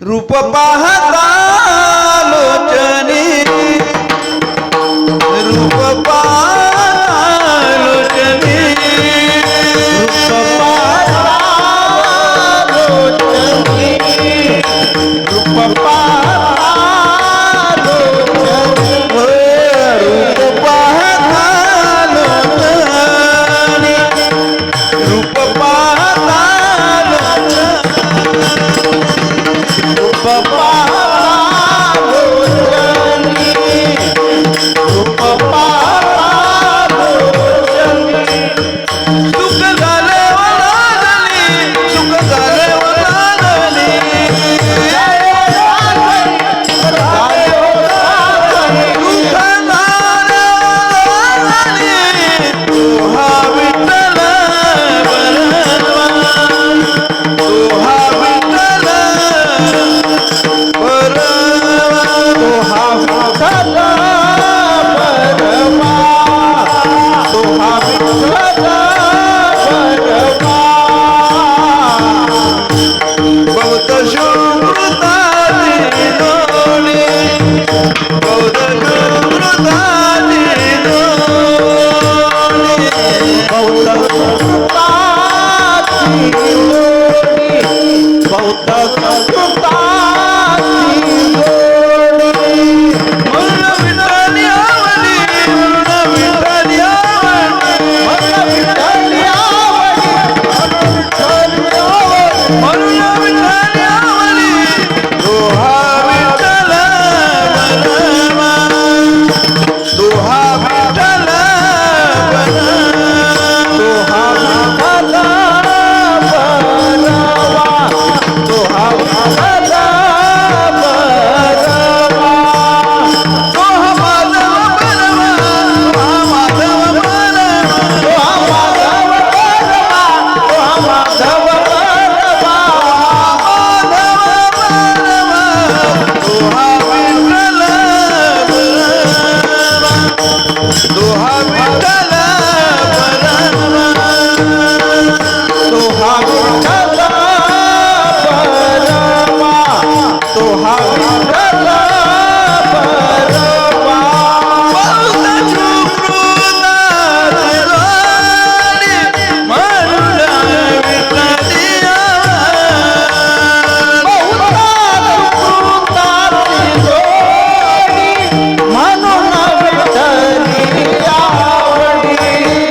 रूप पाहता लोचनी रूप पाहता लोचनी रूप पाहता लोचनी रूप पाहता लोचनी रूप पाहता लोचनी रूप पाहता रूप पाहता लोचनी रूप पाहता लोचनी सुख झाले वलादली सुख झाले वलादली दुःख झाले वलादली तो हा विठ्ठल बरवा तो हा विठ्ठल बरवा तो हा विठ्ठल बरवा तो हा विठ्ठल बरवा बौद्ध शुभृताची डोळे बौद्ध शुभृताची डोळे बौद्ध संस्कृताची जोडी बौद्ध संस्कृताची जोडी म्हणून विठ्ठली आवडी म्हणून विठ्ठली आवडी मला विठ्ठली आवडी म्हणून विठ्ठली आवडी तो हा विठ्ठल बरवा तो हा विठ्ठल बरवा तो हा विठ्ठल बरवा तो हा विठ्ठल बरवा तो हा माधव बरवा तो हा माधव बरवा तो हा माधव बरवा तो हा माधव बरवा तो हा विठ्ठल बरवा तो हा विठ्ठल बरवा तो हा विठ्ठल बरवा तो हा विठ्ठल बरवा बौद्ध शुभृताची डोळे म्हणून विठ्ठली आवडी बहुधा सुकृताची जोडी म्हणून विठ्ठली आवडी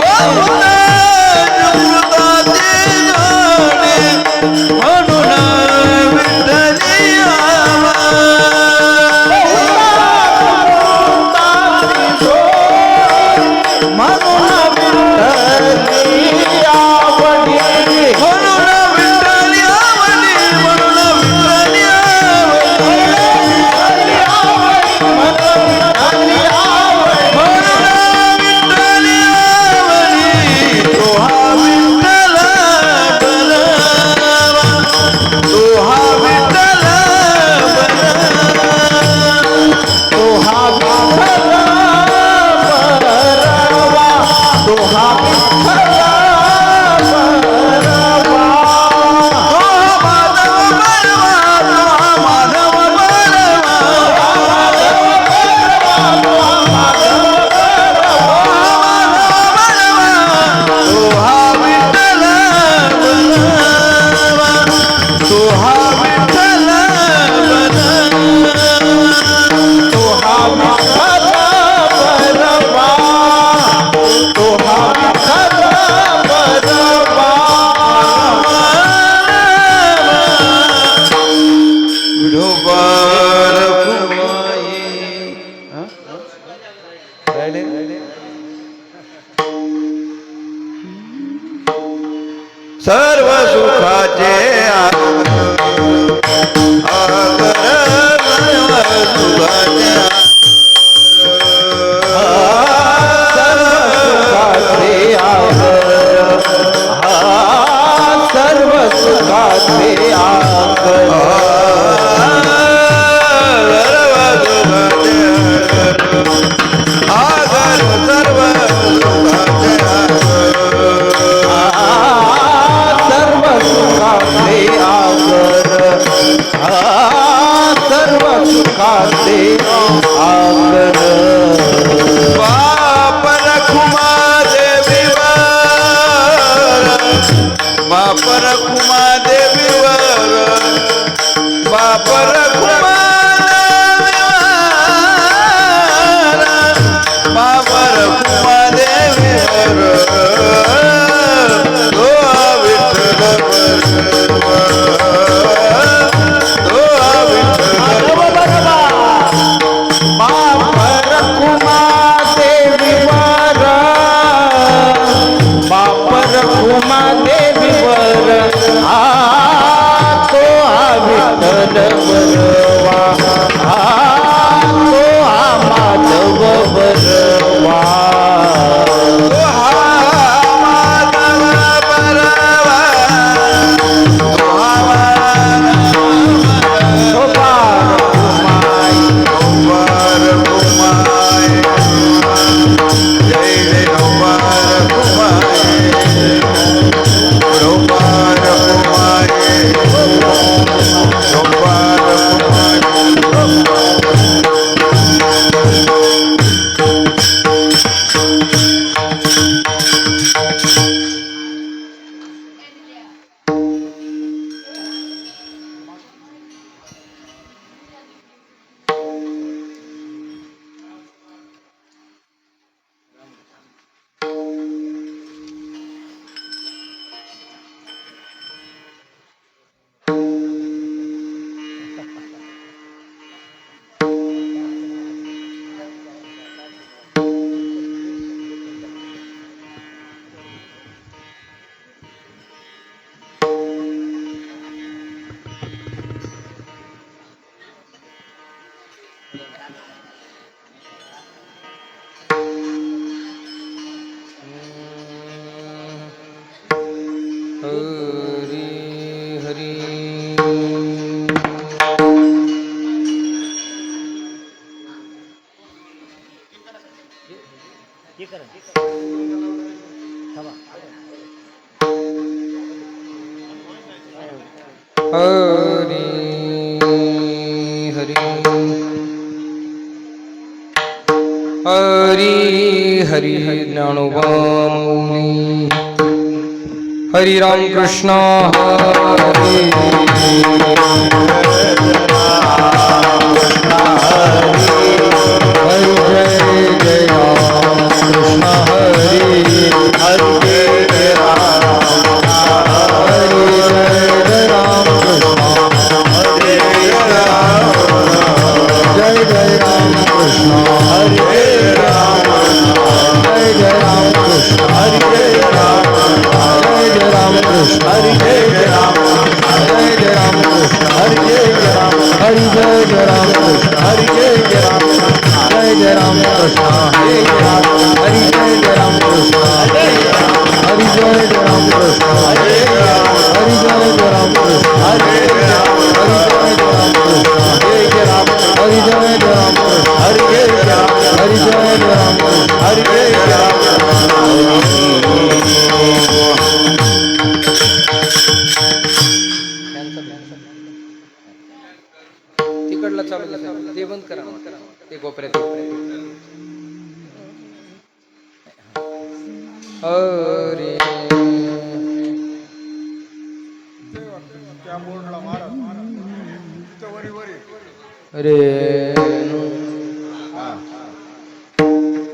बौद्ध शुभृताची डोळे म्हणून विठ्ठली आवडी म्हणून विठ्ठली आवडी म्हणून विठ्ठली आवडी म्हणून विठ्ठली आवडी म्हणून विठ्ठली आवडी तो हा विठ्ठल बरवा तो हा विठ्ठल बरवा तो हा विठ्ठल बरवा तो हा विठ्ठल बरवा तो हा माधव बरवा तो हा माधव बरवा तो हा विठ्ठल बरवा तो हा विठ्ठल बरवा तो हा विठ्ठल बरवा तो हा विठ्ठल बरवा विठोबार कुमाई सर्व सुखाचे आगर सर्व सुखाचे सर्व सुखाचे आगर आगर सर्व सुखाचे सर्व सुखाचे आगर सर्व सुखाचे आगर बाप रखुमा देवीवर बाप रखुमा देवीवर बाप रखुमा देवीवर बाप रखुमा देवीवर तो विठ्ठल तो विठ्ठल बापर कुमा देवीवर बापर कुमा देवीवर तो विठ्ठल बरवा तो माधव बरवा हरी हरी हरी हरी हरी ज्ञानोबा मौली हरि राम कृष्ण हरे हरि जय जय राम कृष्ण हरे हरि जय राम हरि जय जय राम कृष्ण हरे जय जय राम कृष्ण हरे जय जय राम कृष्ण हरे राम कृष्ण हरि जय जय राम कृष्ण हरि जय राम हरि जय जय राम कृष्ण हरि जय जय राम जय जय राम कृष्ण हरि जय जय राम कृष्ण हरि जय जय राम कृष्ण हरि जय जय राम कृष्ण हरि जय जय राम कृष्ण हरि जय राम हरि जय जय राम कृष्ण हरि जय जय राम हरि जय जय राम कृष्ण हरि जय जय राम तिकडला चालू ते बंद करा ते कोपऱ्यात अरे अरे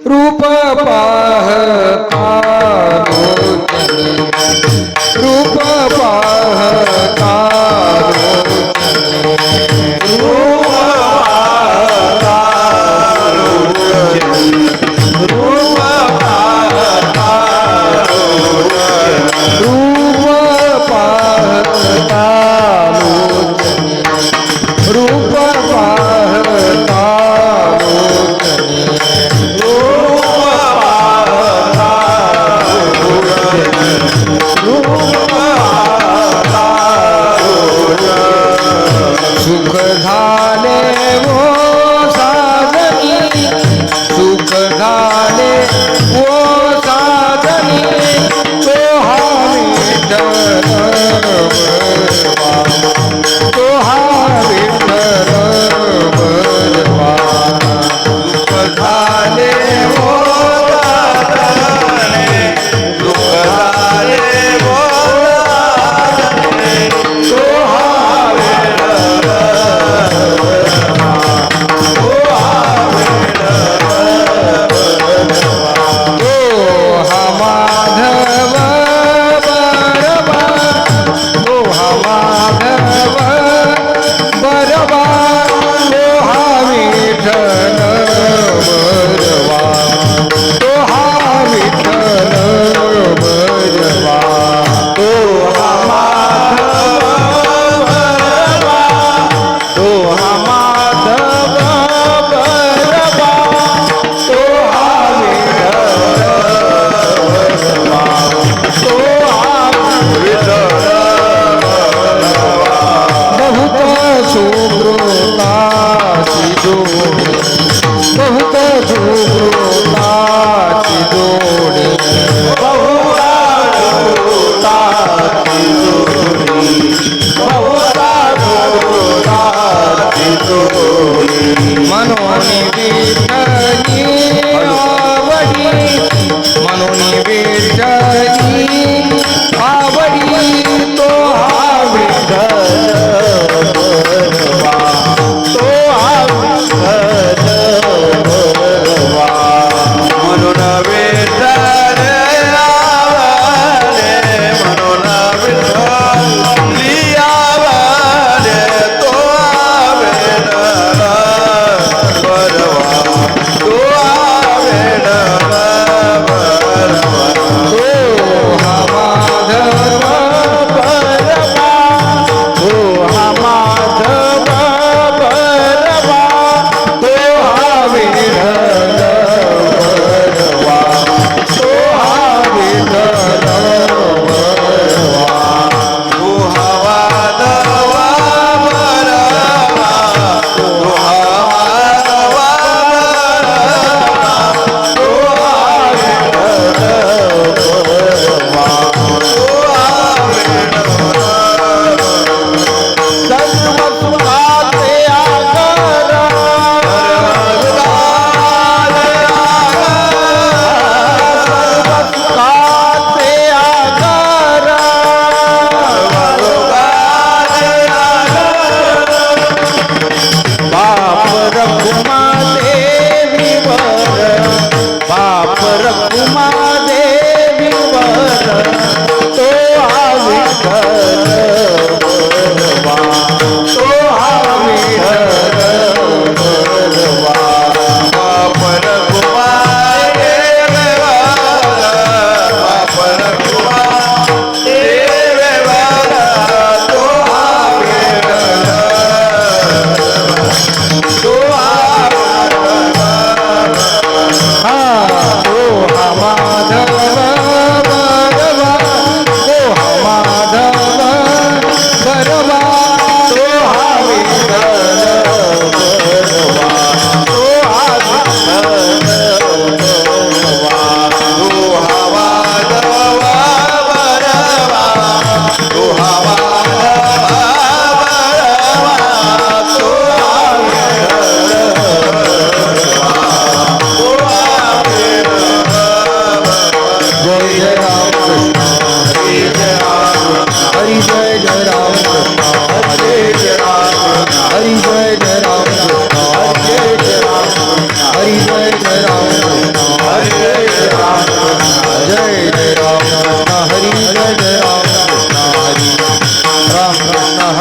रूप पाहता रूप पाहता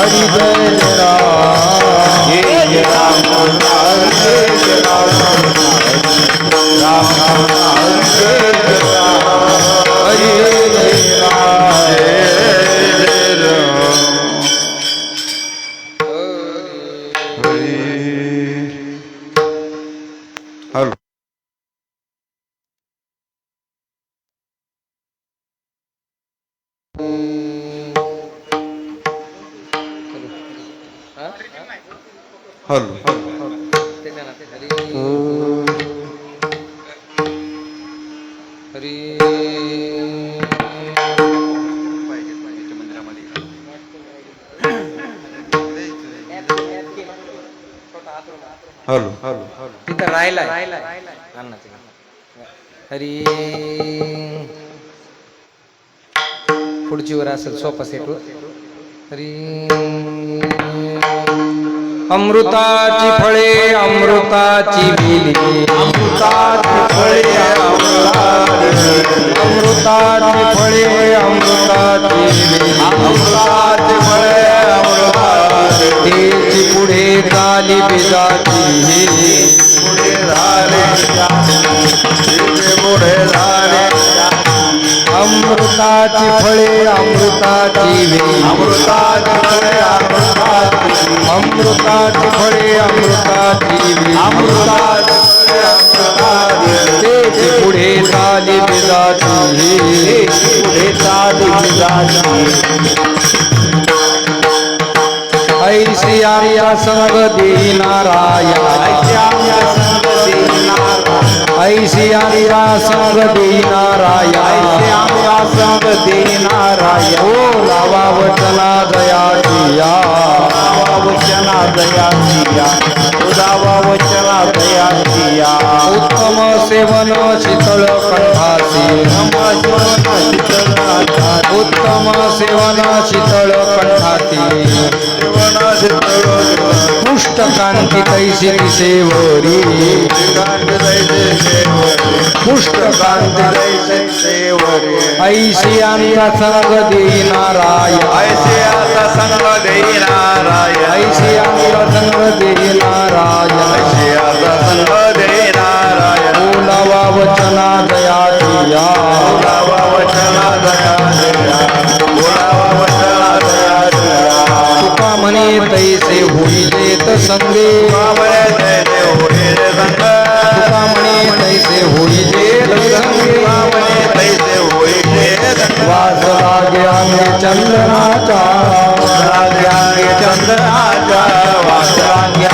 हरी जय जय राम जय राम जय राम राम राम जय राम हरी जय राम जय Ram Hari hello hello hello hello तिथं राहिला हरी पुढची वर असेल सोपा सेट हरी अमृताची फळे अमृताची बिली अमृताची फळे अमृताची फळे अमृताची बिली अमृताची फळे अमृताची तेची पुढे झाली बिजाची पुढे झाले पुढे झाले अमृताची फळे अमृताची बिली अमृताची फळे अमृताची फळे अमृताची बिली अमृताची तेची पुढे झाली बिजाची पुढे झाली बिजाची ऐशी आमच्या संग देनाराया ऐशी आमच्या संग देनाराया संग देनाराया ओ लावा वचना दयाचिया वचना दयाचिया उदावा वचना दयाचिया उत्तम सेवन शीतळ कंठासी उत्तम सेवन शीतळ कंठाती पुष्ट कांती तैसी दिसेवरी पुष्ट कांती ऐशी आमचा संग देनाराय ऐसे आता संग देनाराय ऐशी आमचा संग देनाराय ऐसे आता संग देनाराय बोलावा वचना दयाचिया बोलावा वचना दयाचिया बोलावा वचना दयाचिया तुका म्हणे तैसे होईलेत संगे बाबरे तेने होळे संग तुका म्हणे तैसे होईलेत संगे बाबरे तैसे होळे संग वास लागे आम्ही चंद्राचा राजांगे चंद्राचा वासांगे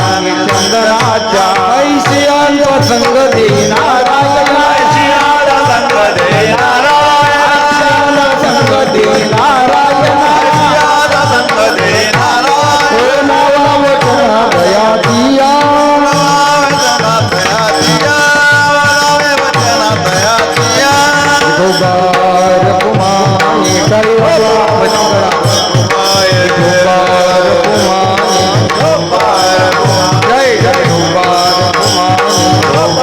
चंद्राचा ऐसे आमचा संग देनाराय शियाला संग देनाराय संग देनाराय शियाला संग देनाराय ओ नावा वचना दयाचिया वचना दयाचिया वचना दयाचिया गोबार कुमारी कैवा वचना गोबार कुमारी जय जय गोबार कुमारी गोबार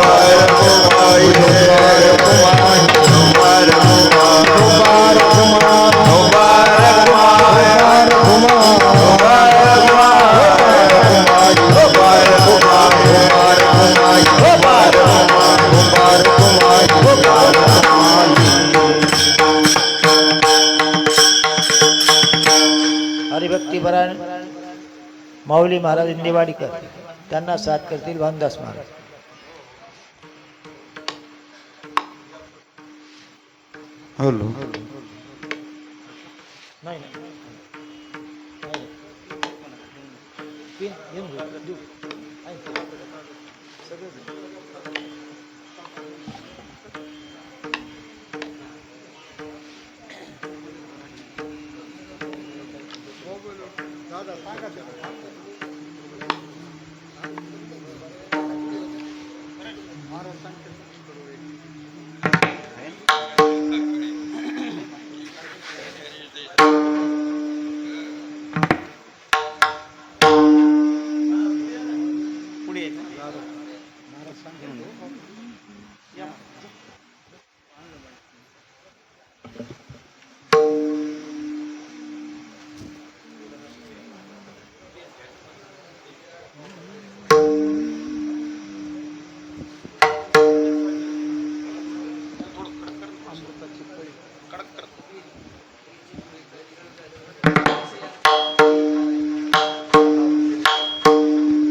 कुमारी गोबार हरिभक्तीपरायण माऊली महाराज इंदेवाडीकर त्यांना साथ करतील भानदास महाराज. हॅलो नाही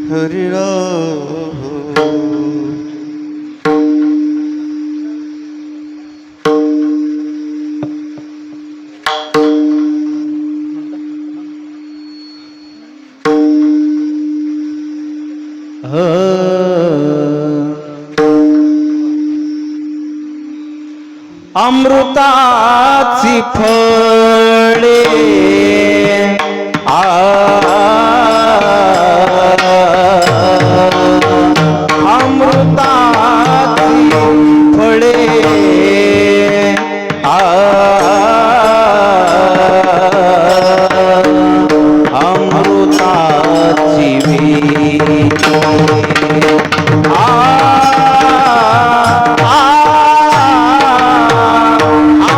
हरी राम अमृताची फळे अमृताची फळे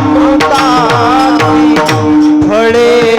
अमृताची फळे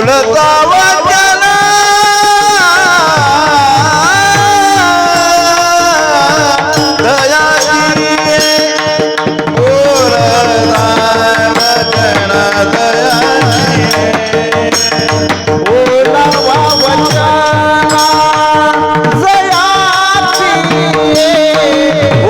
बोलता वाचन दयाची बोलता वचन दयाची बोलावा वचना जयाची बोलावा वचना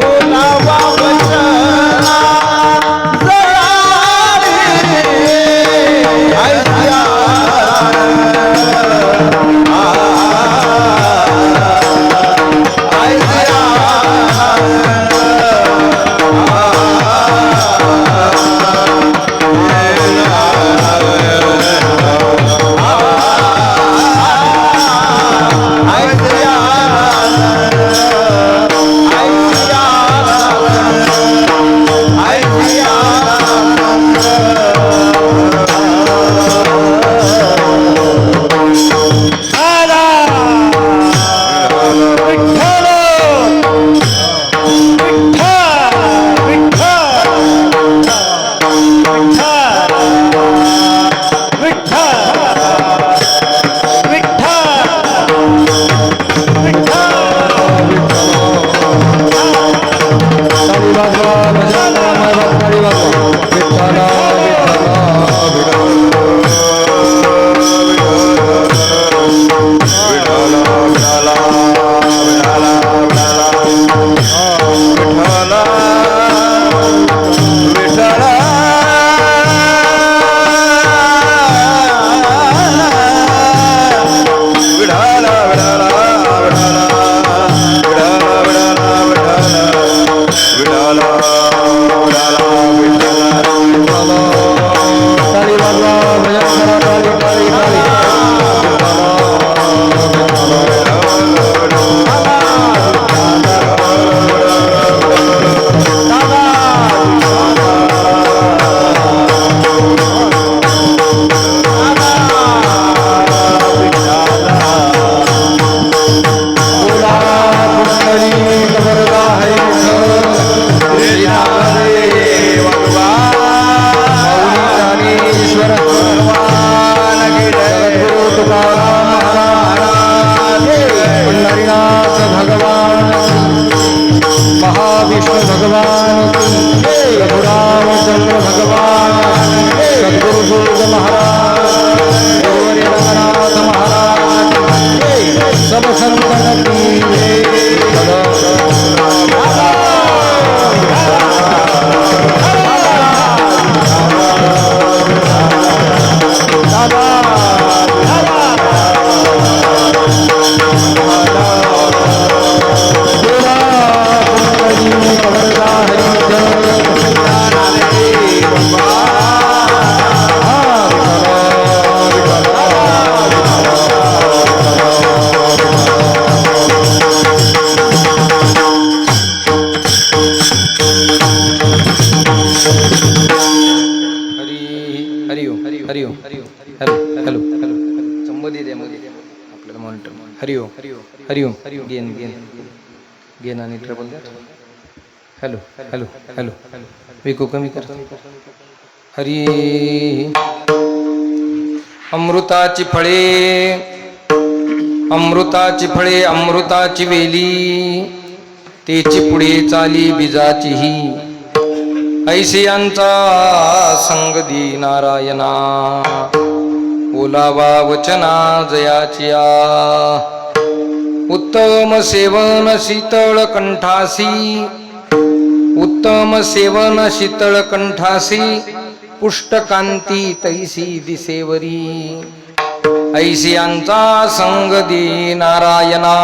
हरिओम गेन गेन गेन आणि ट्रबल द्या. हॅलो हॅलो हॅलो विको कमी करतो. हरी अमृताची फळे अमृताची फळे अमृताची वेली तेची पुढे चाली बीजाची ही ऐसियांचा संग दी नारायणा बोलावा वचना जयाचिया उत्तम सेवन शीतळ कंठासी उत्तम सेवन शीतळ कंठासी पुष्टकांती तैसी दिसेवरी ऐसियांचा संग दी नारायणा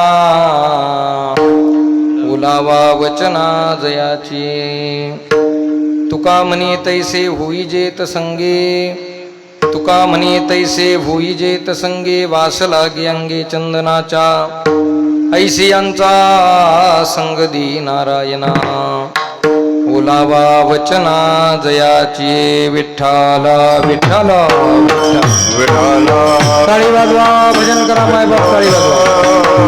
बोलावा वचना जयाची तुका म्हणे तैसे होई जेत संगे तुका म्हणे तैसे होई जेत संगे वास लागे अंगे चंदनाचा ऐसियांचा संग दी नारायणा बोलावा वचना जयाची विठ्ठला विठ्ठला विठाला टाळी वाजवा भजन करा माय बाप टाळी वाजवा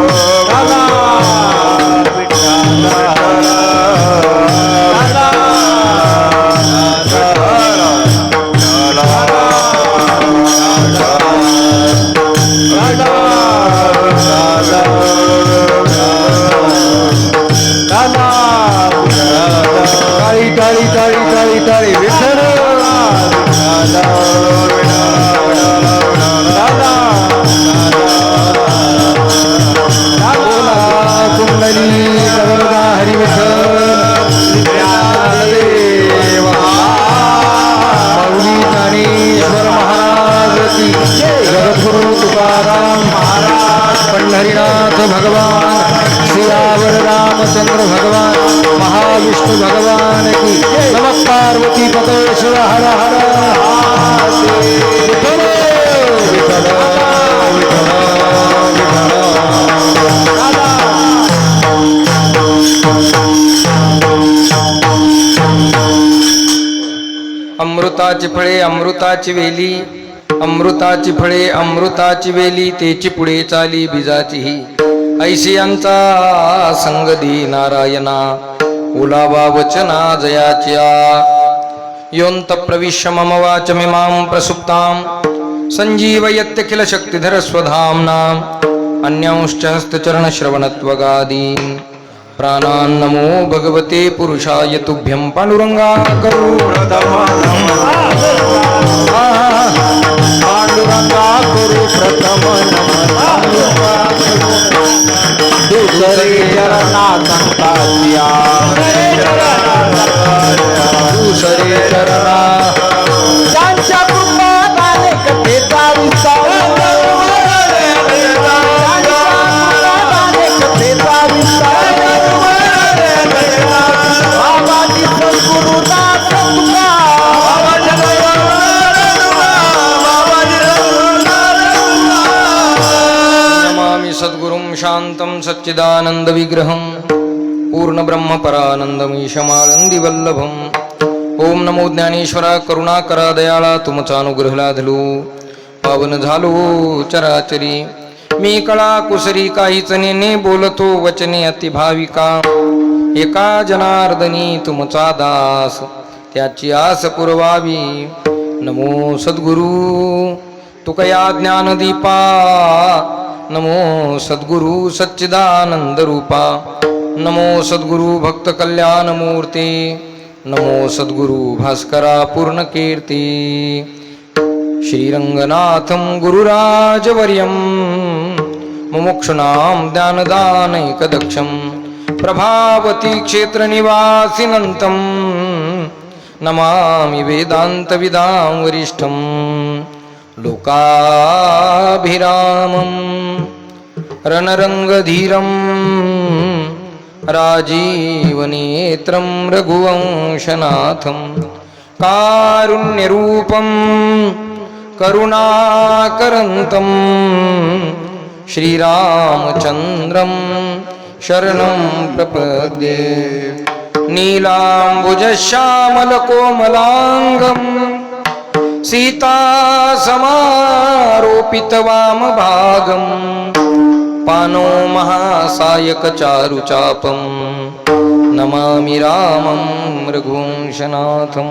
तुकाराम महाराज पंढरीनाथ भगवान सियावर रामचंद्र भगवान महाविष्णु भगवान की नमः पार्वती पते शिव हर हर विठ्ठल विठ्ठल अमृताची फळे अमृताची वेली अमृताची फळे अमृताची वेली तेची पुढे चाली बीजाची ही ऐशी यांचा संग दी नारायणा उलावा वचना जयाच्या योंत प्रविश्य मम वाचमिमां प्रसुप्तां संजीवयत्यखिल शक्तिधर स्वधाम्ना अन्यांश्च हस्तचरण श्रवणत्वगादीन् प्राणान् नमो भगवते पुरुषाय तुभ्यं पांडुरंगा पांडुरंगा करू प्रथम दुसरे चरणातंताचिया दुसरे चरणा त्यांच्या कृपात अनेक कथेचा विस्तार सद्गुरुं शान्तं सच्चिदानन्दविग्रहं पूर्णब्रह्मपरानन्दमीशमानन्दिवल्लभम् ॐ नमो ज्ञानेश्वरा करुणाकरा दयाळा तुमचा अनुग्रह लाधलो पावन झालो चराचरी मी कळा कुसरी काहीच नेने बोलतो वचने अतिभाविका एका जनार्दनी तुमचा दास त्याची आस पुरवावी नमो सद्गुरु तुकया ज्ञानदीपा नमो सद्गुरु सच्चिदानंद रूपा नमो सद्गुरु भक्त कल्याण मूर्ती नमो सद्गुरु भास्करा पूर्ण कीर्ती श्रीरंगनाथं गुरुराजवर्यं मुमुक्षुणां ज्ञानदानैकदक्षं प्रभावती क्षेत्रनिवासिनन्तं नमामि वेदान्तविदां वरिष्ठं लोकाभिरामं रणरङ्गधीरं राजीवनेत्रं रघुवंशनाथं कारुण्यरूपं करुणाकरन्तं श्रीरामचन्द्रं शरणं प्रपद्ये नीलाम्बुजश्यामलकोमलाङ्गं सीतासमारोपितवामभागं पानो महासायकचारुचापं नमामि रामं रघुवंशनाथं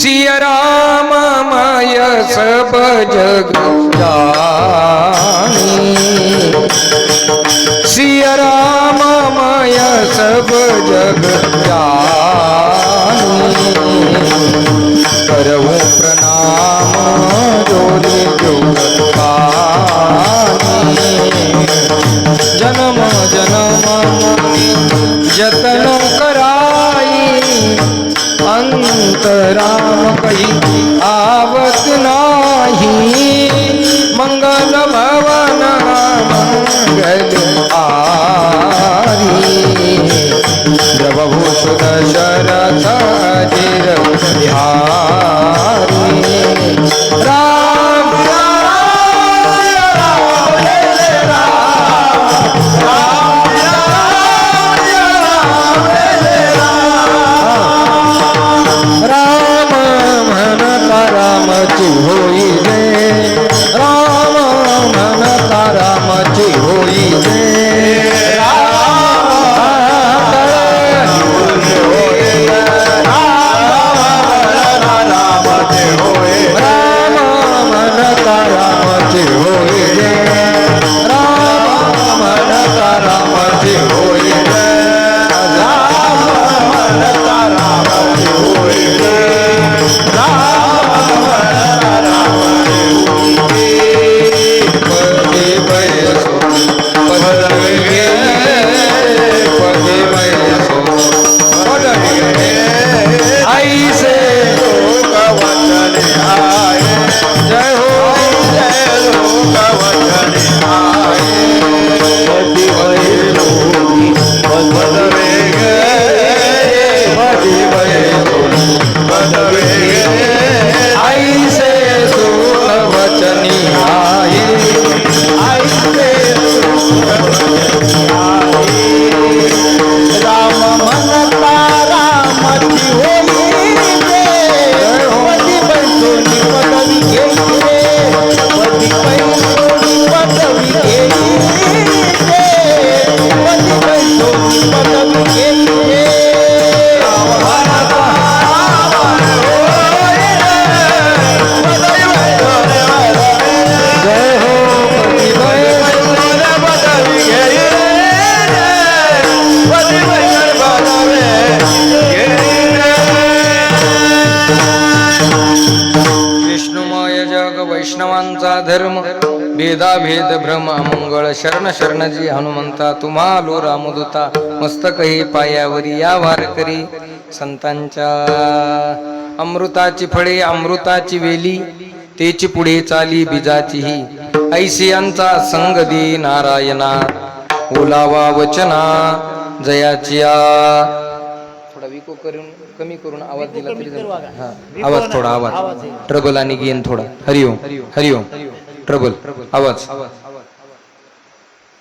सिया राममय सब जग जानी सिया राममय सब जग जानी करहु प्रणाम जोरे जोगानी जन्म जन्म जतन कराई अंतराम कही आवत नाही मंगल भवन मंगल आरी द्रवभूषुदश धर्म भेदा भेद भ्रम अमंगळ शरण शरणजी हनुमंता तुम्हालो रामदूता मस्तक हे पायावरी या वारकरी संतांच्या अमृताची फळे अमृताची वेली तेची पुढे चाली बीजाची ही ऐसियांचा संग दे नारायणा ओलावा वचना जयाचिया थोडा विको करून कमी करून आवाज दिला तरी जमतं. हा आवाज थोडा आवाज ट्रबल आणि गेन थोडा हरिओम हरिओम ट्रबल आवाज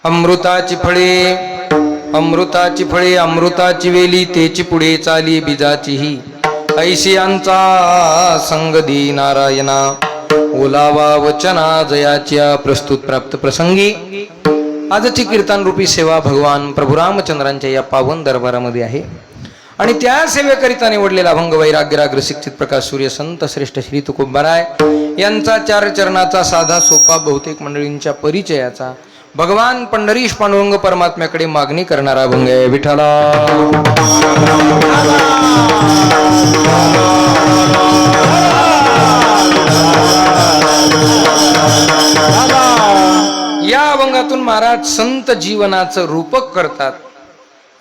अमृताची फळे अमृताची फळे अमृताची वेली तेची पुढे चाली बीजाची ही ऐसियांचा संग दी नारायणा ओलावा वचना जयाच्या प्रस्तुत प्राप्त प्रसंगी आजची कीर्तन रूपी सेवा भगवान प्रभू रामचंद्रांच्या या पावन दरबारामध्ये आहे आणि त्या सेवेकरिता निवडलेला अभंग वैराग्यराग्र शिक्षित प्रकाश सूर्य संत श्रेष्ठ श्री तुकोबाराय यांचा चार चरणाचा साधा सोपा बहुतेक मंडळींच्या परिचयाचा भगवान पंढरीश पांडुरंग परमात्म्याकडे मागणी करणारा अभंग आहे. विठ्ठला या अभंगातून महाराज संत जीवनाचं रूपक करतात.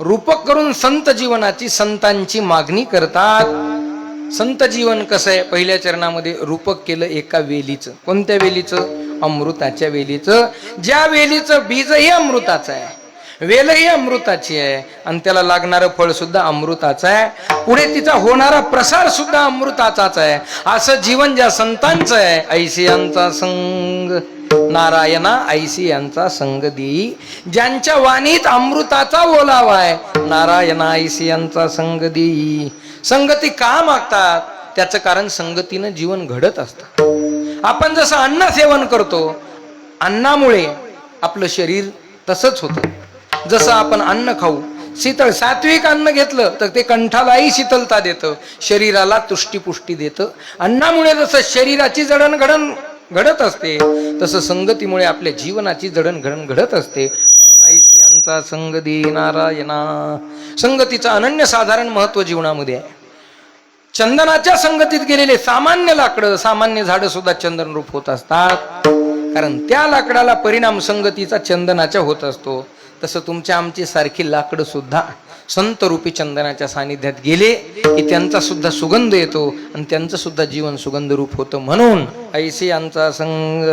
रूपक करून संत जीवनाची संतांची मागणी करतात. संत जीवन कसं आहे पहिल्या चरणामध्ये रूपक केलं एका वेलीचं. कोणत्या वेलीचं? अमृताच्या वेलीचं. ज्या वेलीचं बीजही अमृताचं आहे, वेलही अमृताची आहे आणि त्याला लागणारं फळ सुद्धा अमृताचं आहे, पुढे तिचा होणारा प्रसार सुद्धा अमृताचाच आहे. असं जीवन ज्या संतांचं आहे ऐसियांचा संग नारायणा ऐसी यांचा संग देई. ज्यांच्या वाणीत अमृताचा ओलावा आहे नारायणा ऐसी यांचा संग देई. संगती का मागतात? त्याचं कारण संगतीनं जीवन घडत असतं. आपण जसं अन्न सेवन करतो अन्नामुळे आपलं शरीर तसंच होतं. जसं आपण अन्न खाऊ शीतळ सात्विक अन्न घेतलं तर ते कंठालाही शीतलता देतं, शरीराला तुष्टीपुष्टी देतं. अन्नामुळे जसं शरीराची जडणघडण घडत असते तसं संगतीमुळे आपल्या जीवनाची जडणघडण घडत असते. म्हणून ऐसी यांचा संग दे नारायणा. संगतीचं अनन्यसाधारण महत्व जीवनामध्ये आहे. चंदनाच्या संगतीत गेलेले सामान्य लाकडं सामान्य झाडं सुद्धा चंदन रूप होत असतात, कारण त्या लाकडाला परिणाम संगतीचा चंदनाच्या होत असतो. तसं तुमच्या आमची सारखी लाकडं सुद्धा संत रूपी चंदनाच्या सानिध्यात गेले की त्यांचा सुद्धा सुगंध येतो आणि त्यांचं सुद्धा जीवन सुगंध रूप होतं. म्हणून ऐसे यांचा संग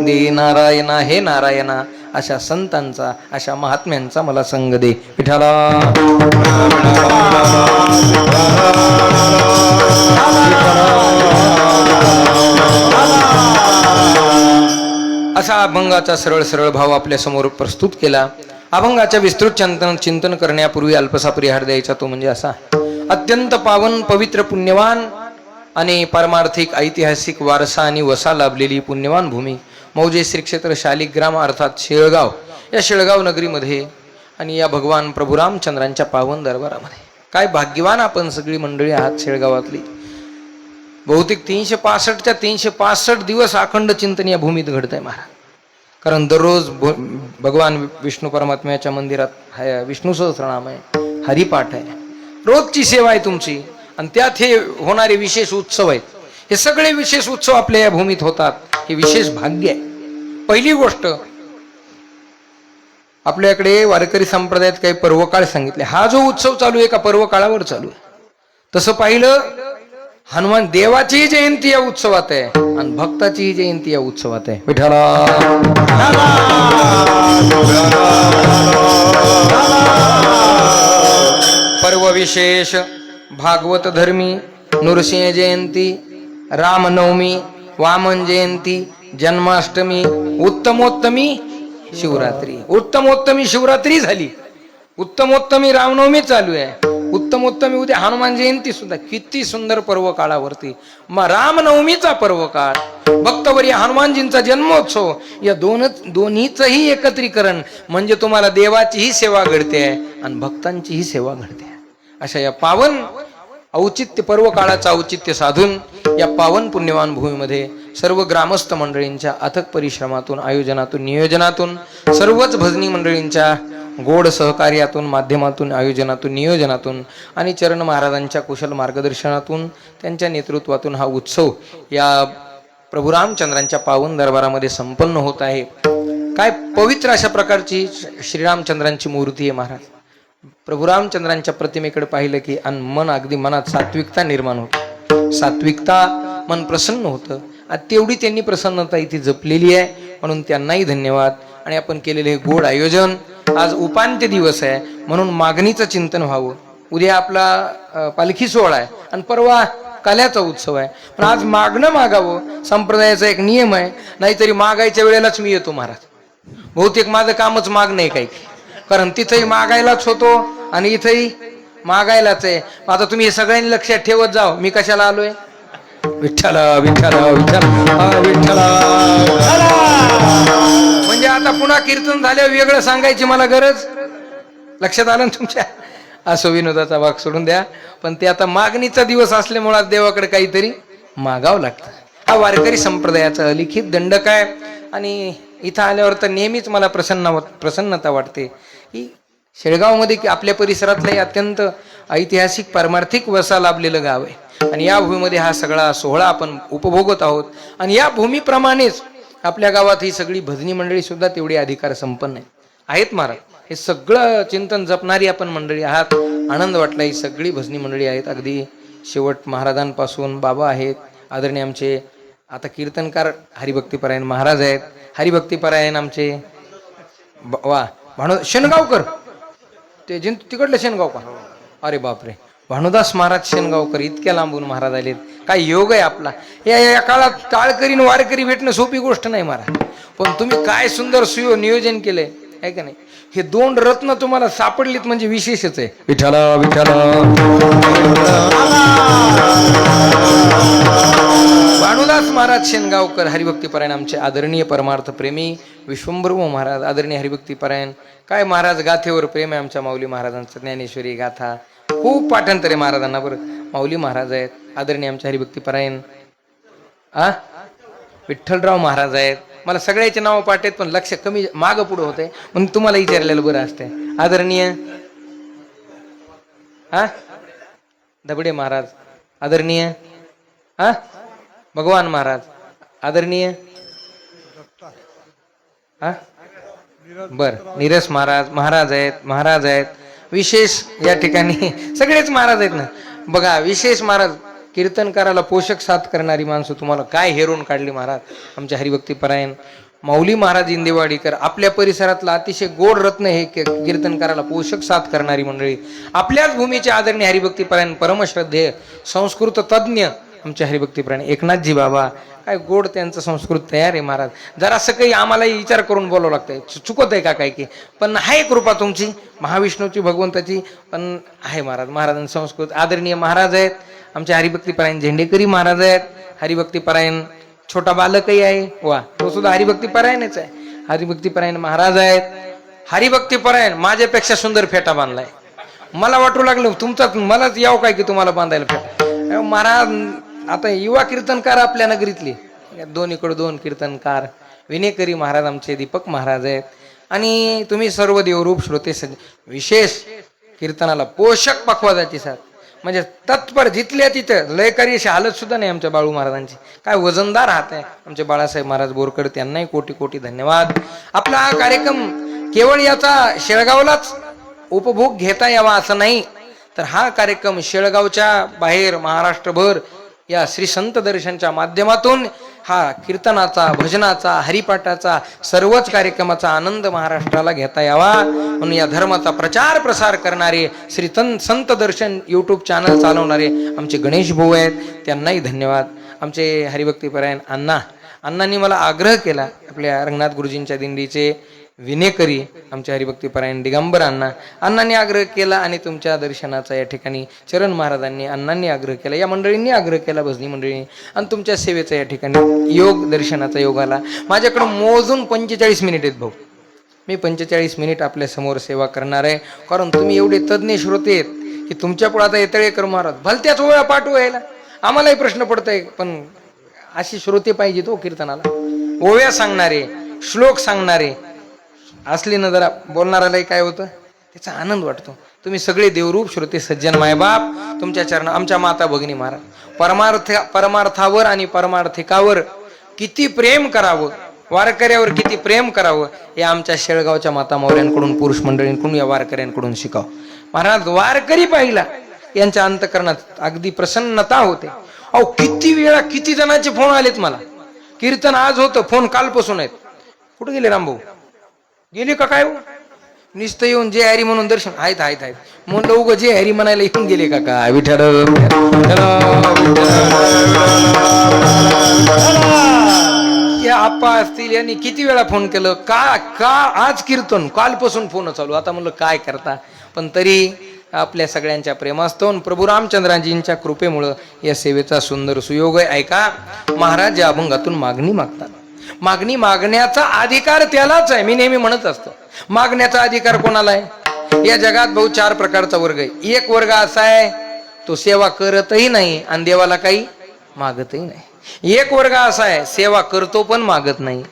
दे नारायणा. हे नारायणा अशा संतांचा अशा महात्म्यांचा मला संग दे. विठ्ठला असा अभंगाचा सरळ सरळ भाव आपल्या समोर प्रस्तुत केला. अभंगाच्या विस्तृत चिंतन करण्यापूर्वी अल्पसा परिहार द्यायचा तो म्हणजे असा: अत्यंत पावन पवित्र पुण्यवान आणि पारमार्थिक ऐतिहासिक वारसा आणि वसा लाभलेली पुण्यवान भूमी मौजे श्री क्षेत्र शालिग्राम अर्थात शेळगाव. या शेळगाव नगरीमध्ये आणि या भगवान प्रभू रामचंद्रांच्या पावन दरबारामध्ये काय भाग्यवान आपण सगळी मंडळी आहात शेळगावातली. बहुतेक 365च्या 365 दिवस अखंड चिंतन या भूमीत घडतंय महाराज. कारण दररोज भगवान विष्णू परमात्म्याच्या मंदिरात विष्णू सहस्रनाम आहे, हरिपाठ आहे, रोजची सेवा आहे तुमची आणि त्यात हे होणारे विशेष उत्सव आहेत. हे सगळे विशेष उत्सव आपल्या या भूमीत होतात, हे विशेष भाग्य आहे. पहिली गोष्ट आपल्याकडे वारकरी संप्रदायात काही पर्वकाळ सांगितले. हा जो उत्सव चालू आहे का पर्वकाळावर चालू आहे. तसं पाहिलं हनुमान देवाची जयंती या उत्सवात आहे आणि भक्ताची जयंती या उत्सवात आहे. विठ्ठला पर्व विशेष भागवत धर्मी नृसिंह जयंती, रामनवमी, वामन जयंती, जन्माष्टमी, उत्तमोत्तमी शिवरात्री. उत्तमोत्तमी शिवरात्री झाली, उत्तमोत्तमी रामनवमी चालू आहे, उत्तमोत्तमी उद्या हनुमान जयंती सुद्धा. किती सुंदर पर्व काळावरती मग रामनवमीचा पर्व काळ, भक्तवर्य हनुमानजींचा जन्मोत्सव, या दोन्हीचंही एकत्रीकरण म्हणजे तुम्हाला देवाचीही सेवा घडते आणि भक्तांचीही सेवा घडते. अशा या पावन औचित्य पर्व काळाचं औचित्य साधून या पावन पुण्यवान भूमीमध्ये सर्व ग्रामस्थ मंडळींच्या अथक परिश्रमातून आयोजनातून नियोजनातून सर्वच भजनी मंडळींच्या गोड सहकार्यातून माध्यमातून आयोजनातून नियोजनातून आणि चरण महाराजांच्या कुशल मार्गदर्शनातून त्यांच्या नेतृत्वातून हा उत्सव या प्रभू रामचंद्रांच्या पावन दरबारामध्ये संपन्न होत आहे. काय पवित्र अशा प्रकारची श्रीरामचंद्रांची मूर्ती आहे महाराज. प्रभू रामचंद्रांच्या प्रतिमेकडे पाहिलं की मन अगदी मनात सात्विकता निर्माण होते. सात्विकता मन प्रसन्न होतं. तेवढी त्यांनी प्रसन्नता इथे जपलेली आहे, म्हणून त्यांनाही धन्यवाद. आणि आपण केलेले हे गोड आयोजन, आज उपांत्य दिवस आहे म्हणून मागणीचं चिंतन व्हावं. उद्या आपला पालखी सोहळा आहे आणि परवा काल्याचा उत्सव आहे, पण आज मागणं मागावं संप्रदायाचा एक नियम आहे. नाहीतरी मागायच्या वेळेलाच मी येतो महाराज. बहुतेक माझं कामच मागणं आहे काही, कारण तिथंही मागायलाच होतो आणि इथंही मागायलाच आहे. आता तुम्ही हे सगळ्यांनी लक्षात ठेवत जाओ, मी कशाला आलोय. विठ्ठल विठ्ठल विठ्ठल विठ्ठल. म्हणजे आता पुन्हा कीर्तन झाल्यावर वेगळं सांगायची मला गरज. लक्षात आलं ना तुमच्या. असो, विनोदाचा भाग सोडून द्या. पण ते आता मागणीचा दिवस असल्यामुळे देवाकडे काहीतरी मागावं लागतं. हा वारकरी संप्रदायाचा अलिखित दंडक आहे. आणि इथं आल्यावर तर नेहमीच मला प्रसन्नता वाटते की शेळगावमध्ये की आपल्या परिसरातलं अत्यंत ऐतिहासिक पारमार्थिक वसा लाभलेलं गाव आहे. आणि या भूमीमध्ये हा सगळा सोहळा आपण उपभोगत आहोत. आणि या भूमीप्रमाणेच आपल्या गावात ही सगळी भजनी मंडळी सुद्धा तेवढी अधिकार संपन्न आहेत महाराज. हे सगळं चिंतन जपणारी आपण मंडळी आहात. आनंद वाटला. ही सगळी भजनी मंडळी आहेत. अगदी शेवट महाराजांपासून बाबा आहेत, आदरणीय आमचे आता कीर्तनकार हरिभक्तीपरायण महाराज आहेत. हरिभक्तीपरायण आमचे शेनगावकर, ते तिकडले शेनगावकर. अरे बापरे, भानुदास महाराज शेनगावकर इतक्या लांबून महाराज आलेत. काय योग आहे आपला. या काळात टाळकरी वारकरी भेटणं सोपी गोष्ट नाही महाराज. पण तुम्ही काय सुंदर नियोजन केलंय आहे का नाही. हे 2 रत्न तुम्हाला सापडलीत म्हणजे विशेषच आहे. विठ्ठल विठ्ठल. भानुदास महाराज शेनगावकर हरिभक्तीपरायण आमचे आदरणीय परमार्थ प्रेमी विश्वंभरू महाराज, आदरणीय हरिभक्तीपरायण. काय महाराज गाथेवर प्रेम आहे आमच्या माऊली महाराजांचं. ज्ञानेश्वरी गाथा खूप पाठांतर आहे महाराजांना. बरं, माऊली महाराज आहेत, आदरणीय आमच्या हरिभक्तीपरायण विठ्ठलराव महाराज आहेत. मला सगळ्याचे नाव पाठ आहेत, पण लक्ष कमी माग पुढं होते म्हणून तुम्हाला विचारलेलं बरं असते. आदरणीय दबडे महाराज, आदरणीय भगवान महाराज, आदरणीय बर नीरस महाराज आहेत. विशेष या ठिकाणी सगळेच महाराज आहेत ना. बघा, विशेष महाराज कीर्तनकाराला पोषक साथ करणारी माणसं तुम्हाला काय हेरून काढली महाराज. आमच्या हरिभक्तीपरायण माऊली महाराज इंदेवाडीकर, आपल्या परिसरातला अतिशय गोड रत्न हे कीर्तनकाराला पोषक साथ करणारी मंडळी. आपल्याच भूमीचे आदरणीय हरिभक्तीपरायण परमश्रद्धेय संस्कृत तज्ज्ञ आमच्या हरिभक्तीपरायण एकनाथजी बाबा. काय गोड त्यांचं संस्कृत तयार आहे महाराज. जरासं काही आम्हालाही विचार करून बोलावं लागतंय. चुकत आहे का काय की, पण आहे कृपा तुमची महाविष्णूची भगवंताची. पण आहे महाराज, महाराजांचं संस्कृत. आदरणीय महाराज आहेत आमचे हरिभक्तीपरायण झेंडेकरी महाराज आहेत. हरिभक्तीपरायण छोटा बालकही आहे, वा तो सुद्धा हरिभक्तीपरायणच आहे. हरिभक्तीपरायण महाराज आहेत. हरिभक्तीपरायण माझ्यापेक्षा सुंदर फेटा बांधलाय. मला वाटू लागलं तुमचाच मलाच याव काय की तुम्हाला बांधायला फेटा. महाराज आता युवा कीर्तनकार आपल्या नगरीतले 2 कीर्तनकार विनेकरी महाराज आमचे दीपक महाराज आहेत. आणि तुम्ही सर्व देवरूप श्रोते विशेष कीर्तनाला पोषक पक्वादाची साथ, म्हणजे तत्पर जिथल्या तिथं लयकारी अशी हालत सुद्धा नाही आमच्या बाळू महाराजांची. काय वजनदार हात आहे आमचे बाळासाहेब महाराज बोरकर, त्यांनाही कोटी कोटी धन्यवाद. आपला हा कार्यक्रम केवळ याचा शेळगावलाच उपभोग घेता यावा असं नाही, तर हा कार्यक्रम शेळगावच्या बाहेर महाराष्ट्रभर या श्री संत दर्शनच्या माध्यमातून हा कीर्तनाचा, भजनाचा, हरिपाठाचा, सर्वच कार्यक्रमाचा आनंद महाराष्ट्राला घेता यावा म्हणून या धर्माचा प्रचार प्रसार करणारे श्री संत दर्शन यूट्यूब चॅनल चालवणारे आमचे गणेश भाऊ आहेत, त्यांनाही धन्यवाद. आमचे हरिभक्तीपरायण अण्णांनी मला आग्रह केला, आपल्या रंगनाथ गुरुजींच्या दिंडीचे विनेकरी आमचे हरिभक्तीपरायण दिगंबर अण्णांनी आग्रह केला आणि तुमच्या दर्शनाचा या ठिकाणी चरण महाराजांनी अण्णांनी आग्रह केला, या मंडळींनी आग्रह केला, भजनी मंडळींनी, आणि तुमच्या सेवेचा या ठिकाणी योग दर्शनाचा योग आला. माझ्याकडे मोजून 45 मिनिट आहेत भाऊ. मी 45 मिनिट आपल्या समोर सेवा करणार आहे, कारण तुम्ही एवढे तज्ज्ञ श्रोते आहेत की तुमच्या पुढे आता येतळेकर महाराज भलत्याच ओव्या पाठवू यायला आम्हालाही प्रश्न पडतोय. पण अशी श्रोते पाहिजे तो कीर्तनाला, ओव्या सांगणारे, श्लोक सांगणारे असली ना जरा बोलणाऱ्यालाही काय होतं, त्याचा आनंद वाटतो. तुम्ही सगळे देवरूप श्रोते सज्जन मायबाप, तुमच्या चरण आमच्या माता भगिनी महाराज परमार्थावर आणि परमार्थिकावर किती प्रेम करावं, वारकऱ्यावर किती प्रेम करावं, हे आमच्या शेळगावच्या माता मौर्यांकडून, पुरुष मंडळींकडून, या वारकऱ्यांकडून शिकावं. महाराज वारकरी पाहिला यांच्या अंतकरणात अगदी प्रसन्नता होते. अहो किती वेळा किती जणांचे फोन आलेत मला. कीर्तन आज होतं, फोन कालपासून आहेत. कुठे गेले रामभाऊ, गेले का काय हो? नुसतं येऊन जे हरी म्हणून दर्शन, आहेत आहेत आहेत म्हणलं, उगं जे हरी म्हणायला येऊन गेले का काय? विठ्ठल आप्पा असतील यांनी किती वेळा फोन केलं, का का आज कीर्तन, कालपासून फोन चालू. आता म्हणलं काय करता, पण तरी आपल्या सगळ्यांच्या प्रेमास्तव प्रभू रामचंद्राजींच्या कृपेमुळं या सेवेचा सुंदर सुयोग आहे. ऐका, महाराज या अभंगातून मागणी मागतात. मागणी मागण्याचा अधिकार त्यालाच आहे. मी नेहमी म्हणत असतो, मागण्याचा अधिकार कोणाला आहे? या जगात भाऊ 4 प्रकारचा वर्ग आहे. एक वर्ग असा आहे तो सेवा करतही नाही आणि देवाला काही मागतही नाही. एक वर्ग असा आहे सेवा करतो पण मागत नाही.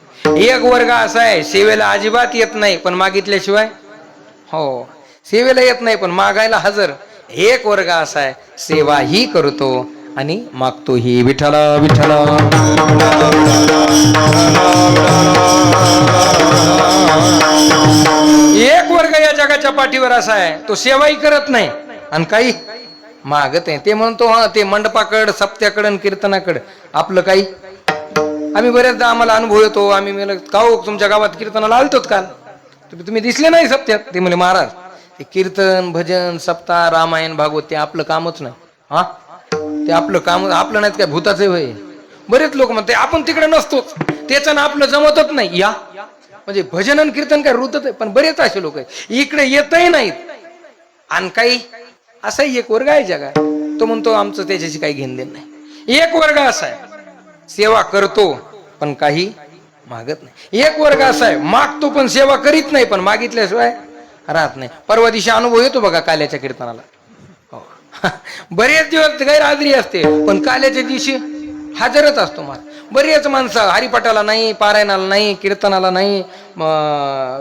एक वर्ग असा आहे सेवेला अजिबात येत नाही पण मागितल्याशिवाय, हो सेवेला येत नाही पण मागायला हजर. एक वर्ग असा आहे सेवाही करतो आणि मागतोही. विठ्ठल विठ्ठल. एक वर्ग या जगाच्या पाठीवर असा आहे तो सेवाही करत नाही आणि काही मागत आहे. ते म्हणतो हा ते मंडपाकड, सप्त्याकड, कीर्तनाकड आपलं काही. आम्ही बऱ्याचदा आम्हाला अनुभव येतो. आम्ही म्हणलं का हो तुमच्या गावात कीर्तनाला आलतोच काल, तुम्ही दिसले नाही सप्त्यात. ते म्हणले महाराज ते कीर्तन, भजन, सप्ताह, रामायण, भागवत ते आपलं कामच नाही. हा ते आपलं काम आपलं नाहीत काय भूताचे होय. बरेच लोक म्हणते आपण तिकडे नसतोच, त्याचं ना आपलं जमतच नाही. या म्हणजे भजन आणि कीर्तन काय रुतत आहे, पण बरेच असे लोक आहेत इकडे येतही नाहीत. आणि काही असाही एक वर्ग आहे जगा, तो म्हणतो आमचं त्याच्याशी काही घेणं देणं नाही. एक वर्ग असा आहे सेवा करतो पण काही मागत नाही. एक वर्ग असा आहे मागतो पण सेवा करीत नाही, पण मागितल्याशिवाय राहत नाही. परवा दिवशी अनुभव येतो बघा काल्याच्या कीर्तनाला. बरेच दिवस गैरहजेरी असते पण काल्याच्या दिवशी हजरच असतो. बरेच माणसं हरिपाठाला नाही, पारायणाला नाही, कीर्तनाला नाही,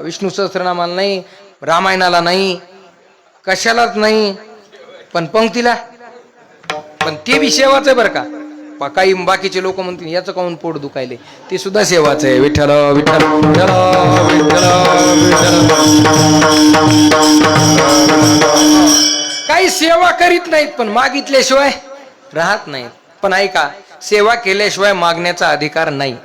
विष्णू सहस्त्रनामाला नाही, रामायणाला नाही, कशालाच नाही, पण पंक्तीला. पण ते बी सेवाच आहे बरं का. काही बाकीचे लोक म्हणतील याचं काऊन पोट दुखायले, ते सुद्धा सेवाच आहे. विठ्ठल विठ्ठल विठ्ठल. काही सेवा करीत नाहीत पण मागितल्याशिवाय राहत नाहीत. पण ऐका, सेवा केल्याशिवाय मागण्याचा अधिकार नाही.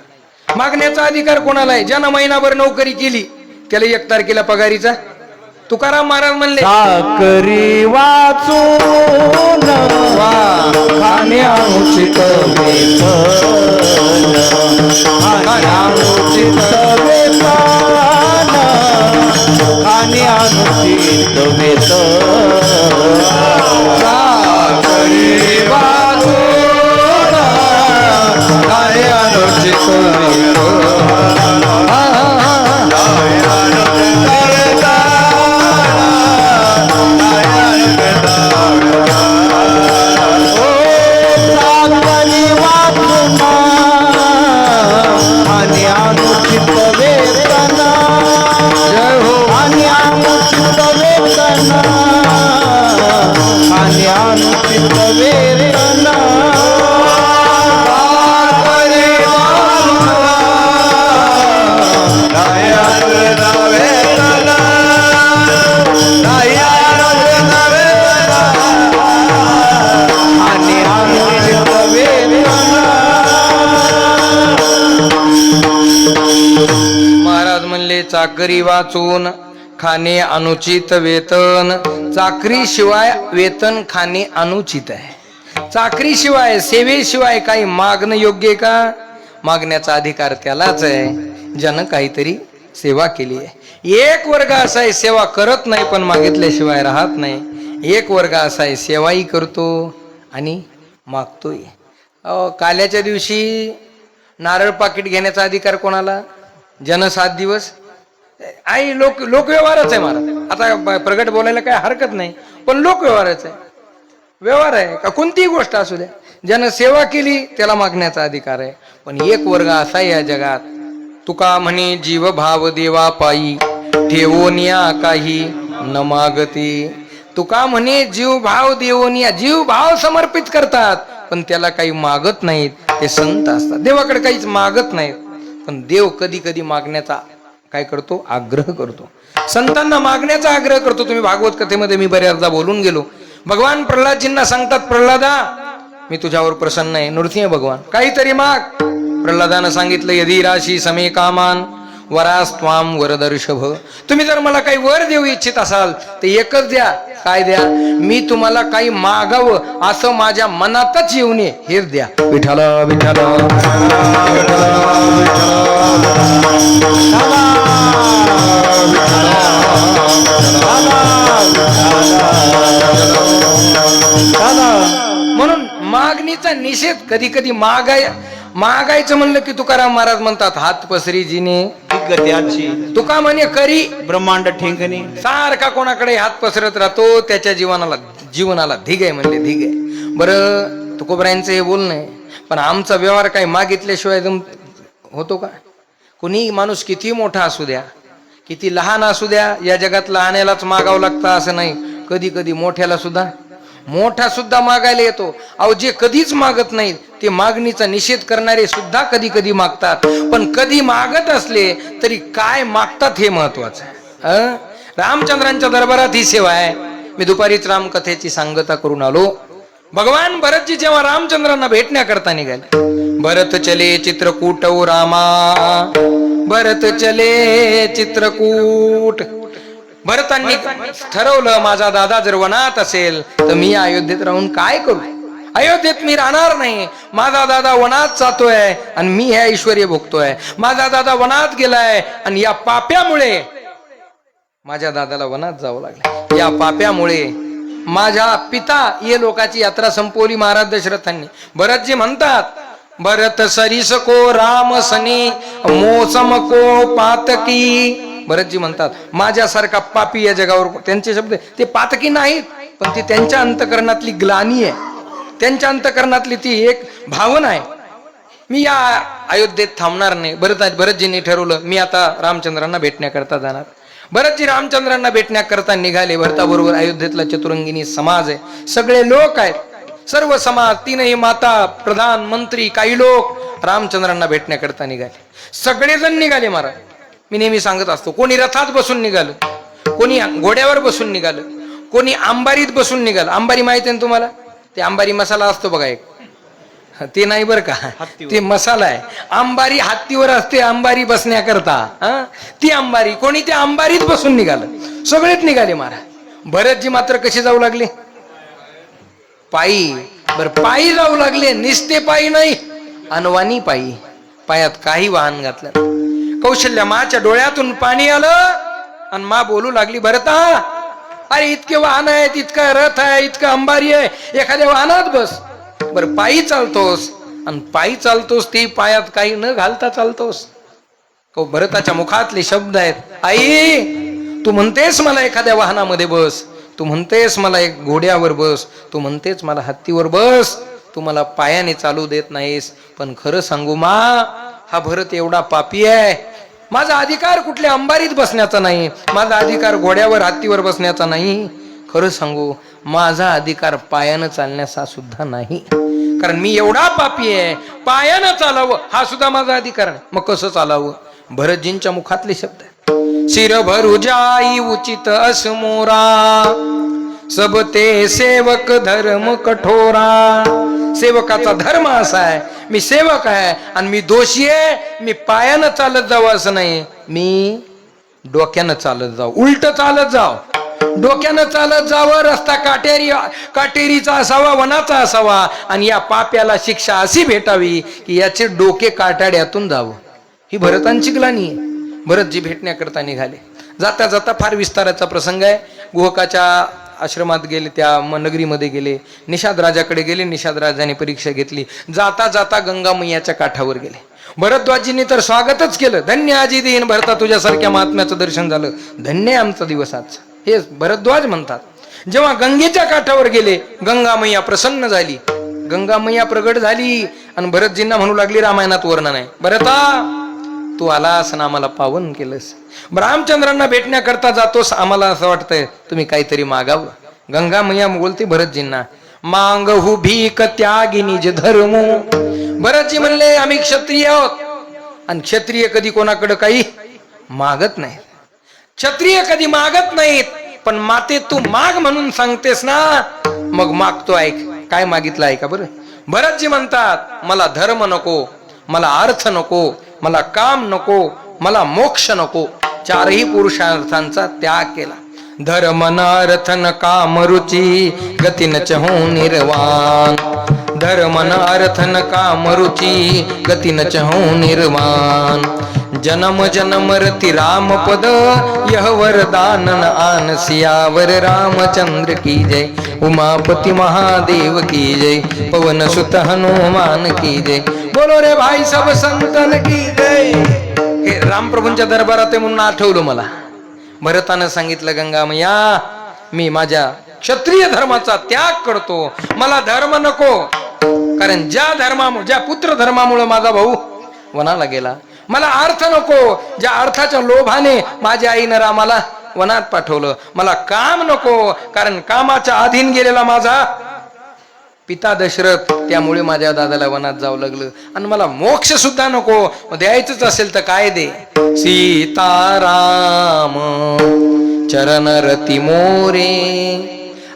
मागण्याचा अधिकार कोणाला आहे? ज्यानं महिनाभर नोकरी केली त्याला 1 तारखेला पगारीचा. तुकाराम महाराज म्हणले चाकरी वाचून खाण्यानुचित वेतन, खाण्यानुचित वेतन, खाण्यानुचित वेतन. चाकरी वाचून खाण्यानुचित वेतन. चाकरी वाचून खाणे अनुचित वेतन. चाकरी शिवाय वेतन खाणे अनुचित आहे. चाकरी शिवाय, सेवेशिवाय काही मागणं योग्य आहे का? मागण्याचा अधिकार त्यालाच आहे ज्यानं काहीतरी सेवा केली आहे. एक वर्ग असा आहे सेवा करत नाही पण मागितल्याशिवाय राहत नाही. एक वर्ग असा आहे सेवाही करतो आणि मागतोय. काल्याच्या दिवशी नारळ पाकिट घेण्याचा अधिकार कोणाला? ज्यानं 7 दिवस आई लोकव्यवहारच आहे महाराज. आता प्रगट बोलायला काय हरकत नाही, पण लोकव्यवहारच आहे. व्यवहार आहे का कोणतीही गोष्ट असू द्या, ज्यानं सेवा केली त्याला मागण्याचा अधिकार आहे. पण एक वर्ग असा या जगात, तुका म्हणे जीव भाव देवा पायी ठेवोनिया काही न मागती. तुका म्हणे जीव भाव देवोनिया, जीव भाव समर्पित करतात पण त्याला काही मागत नाहीत. ते संत असतात. देवाकडे काहीच मागत नाहीत, पण देव कधी कधी मागण्याचा काय करतो, आग्रह करतो. संतांना मागण्याचा आग्रह करतो. तुम्ही भागवत कथेमध्ये मी बऱ्याचदा बोलून गेलो. भगवान प्रल्हादजींना सांगतात, प्रल्हादा मी तुझ्यावर प्रसन्न आहे. नृसिंह भगवान काहीतरी माग. प्रल्हादानं सांगितलं, यदी राशी समे कामान वरास्त्वाम वरदर्शभ. तुम्ही जर मला काही वर देऊ इच्छित असाल तर एकच द्या. काय द्या? मी तुम्हाला काही मागावं असं माझ्या मनातच येऊ नये हेच द्या. विठ्ठल विठ्ठल म्हणून मागणीचा निषेध. कधी कधी मागायचं म्हणलं की तुकाराम महाराज म्हणतात, हात पसरी जिने गत्याची तुका म्हणे करी ब्रह्मांड ठेंगणे. सारखा कोणाकडे हात पसरत राहतो, त्याच्या जीवनाला धिग आहे म्हणले, धिग आहे. बरं तुकोबरायांचं हे बोलणं आहे, पण आमचा व्यवहार काही मागितल्याशिवाय होतो का? कुणी माणूस किती मोठा असू द्या, किती लहान असू द्या, या जगात लहानालाच मागावं लागतं असं नाही. कधी कधी मोठा सुद्धा मागायला येतो. अहो जे कधीच मागत नाहीत ते मागणीचा निषेध करणारे सुद्धा कधी कधी मागतात. पण कधी मागत असले तरी काय मागतात हे महत्वाचं आहे. रामचंद्रांच्या दरबारात ही सेवा आहे. मी दुपारीच रामकथेची सांगता करून आलो. भगवान भरतजी जेव्हा रामचंद्रांना भेटण्याकरता निघाले, भरत चले चित्रकूट रामा, भरत चले चित्रकूट. भरतांनी ठरवलं, माझा दादा जर वनात असेल तर मी अयोध्येत राहून काय करू? अयोध्येत मी राहणार नाही. माझा दादा वनात जातोय आणि मी हे ऐश्वर्य भोगतोय. माझा दादा वनात गेलाय आणि या पाप्यामुळे माझ्या दादाला वनात जावं लागलं. या पाप्यामुळे माझ्या पिता ये लोकाची यात्रा संपवली महाराज दशरथांनी. भरतजी म्हणतात, भरत सरीस को राम सनी मोसम को पातकी. भरतजी म्हणतात, माझ्यासारखा पापी या जगावर, त्यांचे शब्द ते पातकी नाहीत, पण ती त्यांच्या अंतकरणातली ग्लानी आहे, त्यांच्या अंतकरणातली ती एक भावना आहे. मी या अयोध्येत थांबणार नाही. भरतजींनी ठरवलं, मी आता रामचंद्रांना भेटण्याकरता जाणार. भरतजी रामचंद्रांना भेटण्याकरता निघाले. भरताबरोबर अयोध्येतला चतुरंगिनी समाज आहे, सगळे लोक आहेत, सर्व समाज, तीनही माता, प्रधान मंत्री, काही लोक रामचंद्रांना भेटण्याकरता निघाले. सगळेजण निघाले महाराज. मी नेहमी सांगत असतो, कोणी रथात बसून निघालं, कोणी घोड्यावर बसून निघालं, कोणी अंबारीत बसून निघालं. अंबारी माहिती आहे तुम्हाला? ते अंबारी मसाला असतो बघा एक, ते नाही बरं का, ते मसाला आहे. अंबारी हत्तीवर असते, अंबारी बसण्याकरता ती अंबारी. कोणी त्या अंबारीत बसून निघालं. सगळेच निघाले महाराज. भरतजी मात्र कसे जाऊ लागले? पायी. बर पायी जाऊ लागले. निस्ते पायी नाही, अनवानी पायी. पायात काही वाहन घातलं. कौशल्या माच्या डोळ्यातून पाणी आलं आणि मा बोलू लागली, भरता अरे इतके वाहन आहेत, इतका रथ आहे, इतका अंबारी आहे, एखाद्या वाहनात बस. बरं पायी चालतोस आणि पायी चालतोस ते पायात काही न घालता चालतोस. भरताच्या मुखातले शब्द आहेत, आई तू म्हणतेस मला एखाद्या वाहनामध्ये बस, तू म्हणतेस मला एक घोड्यावर बस, तू म्हणतेस मला हत्तीवर बस, तू मला पायाने चालू देत नाहीस. पण खरं सांगू मा, हा भरत एवढा पापी आहे. माझा अधिकार कुठल्या अंबारीत बसण्याचा नाही, माझा अधिकार घोड्यावर हत्तीवर बसण्याचा नाही. खरं सांगू, माझा अधिकार पायानं चालण्याचा सुद्धा नाही. कारण मी एवढा पापी आहे, पायानं चालावं हा सुद्धा माझा अधिकार नाही. मग कसं चालावं? भरतजींच्या मुखातले शब्द आहेत, शिर भरू जाई उचित असमोरा, सब ते सेवक धर्म कठोरा. सेवकाचा धर्म असा आहे, मी सेवक आहे आणि मी दोषी आहे. मी पायानं चालत जावं असं नाही, मी डोक्यानं चालत जाऊ, उलट चालत जाव, डोक्यानं चालत जावं. रस्ता काटेरीचा असावा, वनाचा असावा आणि या पाप्याला शिक्षा अशी भेटावी की याचे डोके काटाड्यातून जावं. ही भरतांची ग्लानी आहे. भरतजी भेटण्याकरता निघाले. जाता जाता फार विस्ताराचा प्रसंग आहे. गुहकाच्या आश्रमात गेले, त्या नगरीमध्ये गेले, निषाद राजाकडे गेले. निषाद राजाने परीक्षा घेतली. जाता जाता गंगा मैयाच्या काठावर गेले. भरद्वाजींनी तर स्वागतच केलं. धन्य आजी देईन भरता, तुझ्यासारख्या महात्म्याचं दर्शन झालं, धन्य आमचा दिवस आज, हे भरद्वाज म्हणतात. जेव्हा गंगेच्या काठावर गेले, गंगा मैया प्रसन्न झाली, गंगा मैया प्रगट झाली आणि भरतजींना म्हणू लागली, रामायणात वर्णन आहे, भरता तू आलास आणि आम्हाला पावन केलंस. रामचंद्रांना भेटण्याकरता जातोस, आम्हाला असं वाटतंय तुम्ही काहीतरी मागावं. गंगा मैया बोलते भरतजींना, मांगहू भीक त्यागी निज धर्मो. भरतजी म्हणले आम्ही क्षत्रिय आहोत, आणि क्षत्रिय कधी कोणाकडे काही मागत नाही. क्षत्रिय कधी मागत नाहीत, पण माते तू माग म्हणून सांगतेस ना, मग मागतो. ऐक काय मागितलं आहे का बरं. भरतजी म्हणतात मला धर्म नको, मला अर्थ नको, मला काम नको, मला मोक्ष नको. चारही पुरुषार्थांचा त्याग केला. धर्म न अर्थ न काम रुची गती न चहू निर्वाण. धर्म न अर्थ न काम रुची गती न चहू निर्वाण. जन्म जन्म रति राम पद यह वरदान आन सियावर रामचंद्र की जय. उमापति महादेव की जय. पवन सुत हनुमान की जय. बोलो रे भाई सब संतन की जय. हे रामप्रभूंच्या दरबारात आहे म्हणून आठवलं मला. भरतानं सांगितलं गंगामया मी माझ्या क्षत्रिय धर्माचा त्याग करतो, मला धर्म नको. कारण ज्या पुत्र धर्मामुळे माझा भाऊ वनाला गेला. मला अर्थ नको, ज्या अर्थाच्या लोभाने माझ्या आईनं रामाला वनात पाठवलं. मला काम नको, कारण कामाच्या अधीन गेलेला माझा पिता दशरथ, त्यामुळे माझ्या दादाला वनात जावं लागलं. आणि मला मोक्ष सुद्धा नको, द्यायचंच असेल तर काय दे. सीताराम चरण रती मोरे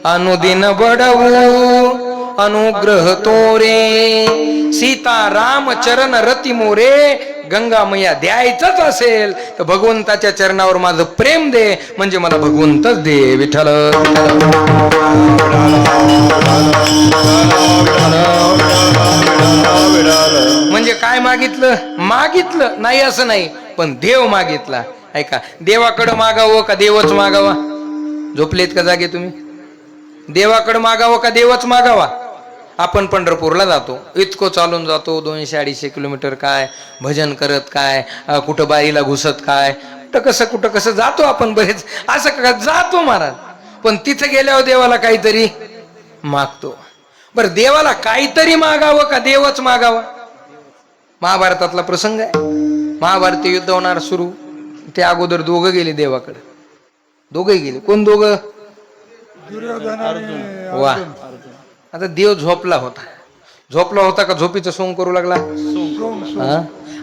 अनुदिन बडवू अनुग्रह तोरे. सीताराम चरण रती मोरे. गंगा मैया द्यायचंच असेल तर भगवंताच्या चरणावर माझं प्रेम दे, म्हणजे मला भगवंतच दे. विठ्ठल म्हणजे काय मागितलं, मागितलं नाही असं नाही, पण देव मागितला. ऐका, देवाकडं मागावं का देवच मागावा. झोपलेत का जागे तुम्ही. देवाकडं मागावं का देवच मागावा. आपण पंढरपूरला जातो, इतकं चालून जातो 200-250 किलोमीटर. काय भजन करत, काय कुठं बाईला घुसत, काय कुठं कसं जातो आपण. बरेच असं का जातो महाराज, पण तिथं गेल्यावर देवाला काहीतरी मागतो. बरं देवाला काहीतरी मागावं का देवच मागावा. महाभारतातला प्रसंग आहे. महाभारतीय युद्ध होणार सुरू, ते अगोदर दोघं गेले देवाकडे. दोघंही गेले. कोण दोघं. वा. आता देव झोपला होता का झोपीचं सोंग करू लागला.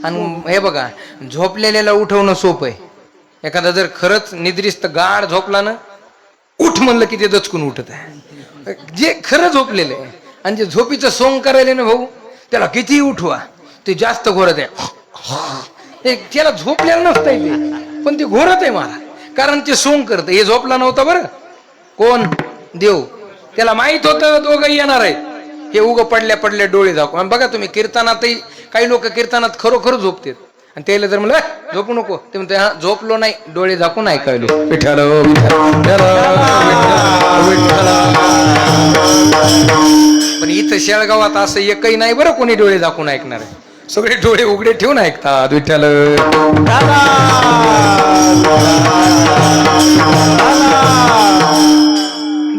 आणि हे बघा, झोपलेल्याला उठवणं सोप आहे. एखादा जर खरंच निद्रिस्त गाढ झोपला ना, उठ म्हणलं की ते दचकून उठत आहे. जे खरं झोपलेलं आहे आणि जे झोपीचं सोंग करायला ना भाऊ, त्याला किती उठवा ते जास्त घोरत आहे. त्याला झोपलेलं नसतंय ते, पण ते घोरत आहे मला, कारण ते सोंग करत. हे झोपला नव्हता बरं. कोण. देव. त्याला माहित होतं दोघं येणार आहेत. हे उग पडल्या डोळे झाकून. बघा तुम्ही कीर्तनातही काही लोक कीर्तनात खरोखर झोपतात, आणि त्याला जर म्हणलं झोपू नको, ते म्हणते हा झोपलो नाही, डोळे झाकून ऐकायलो. विठ्ठल पण इथं शेळगावात असं एकही नाही बरं कोणी डोळे झाकून ऐकणार आहे. सगळे डोळे उघडे ठेवून ऐकतात. विठ्ठल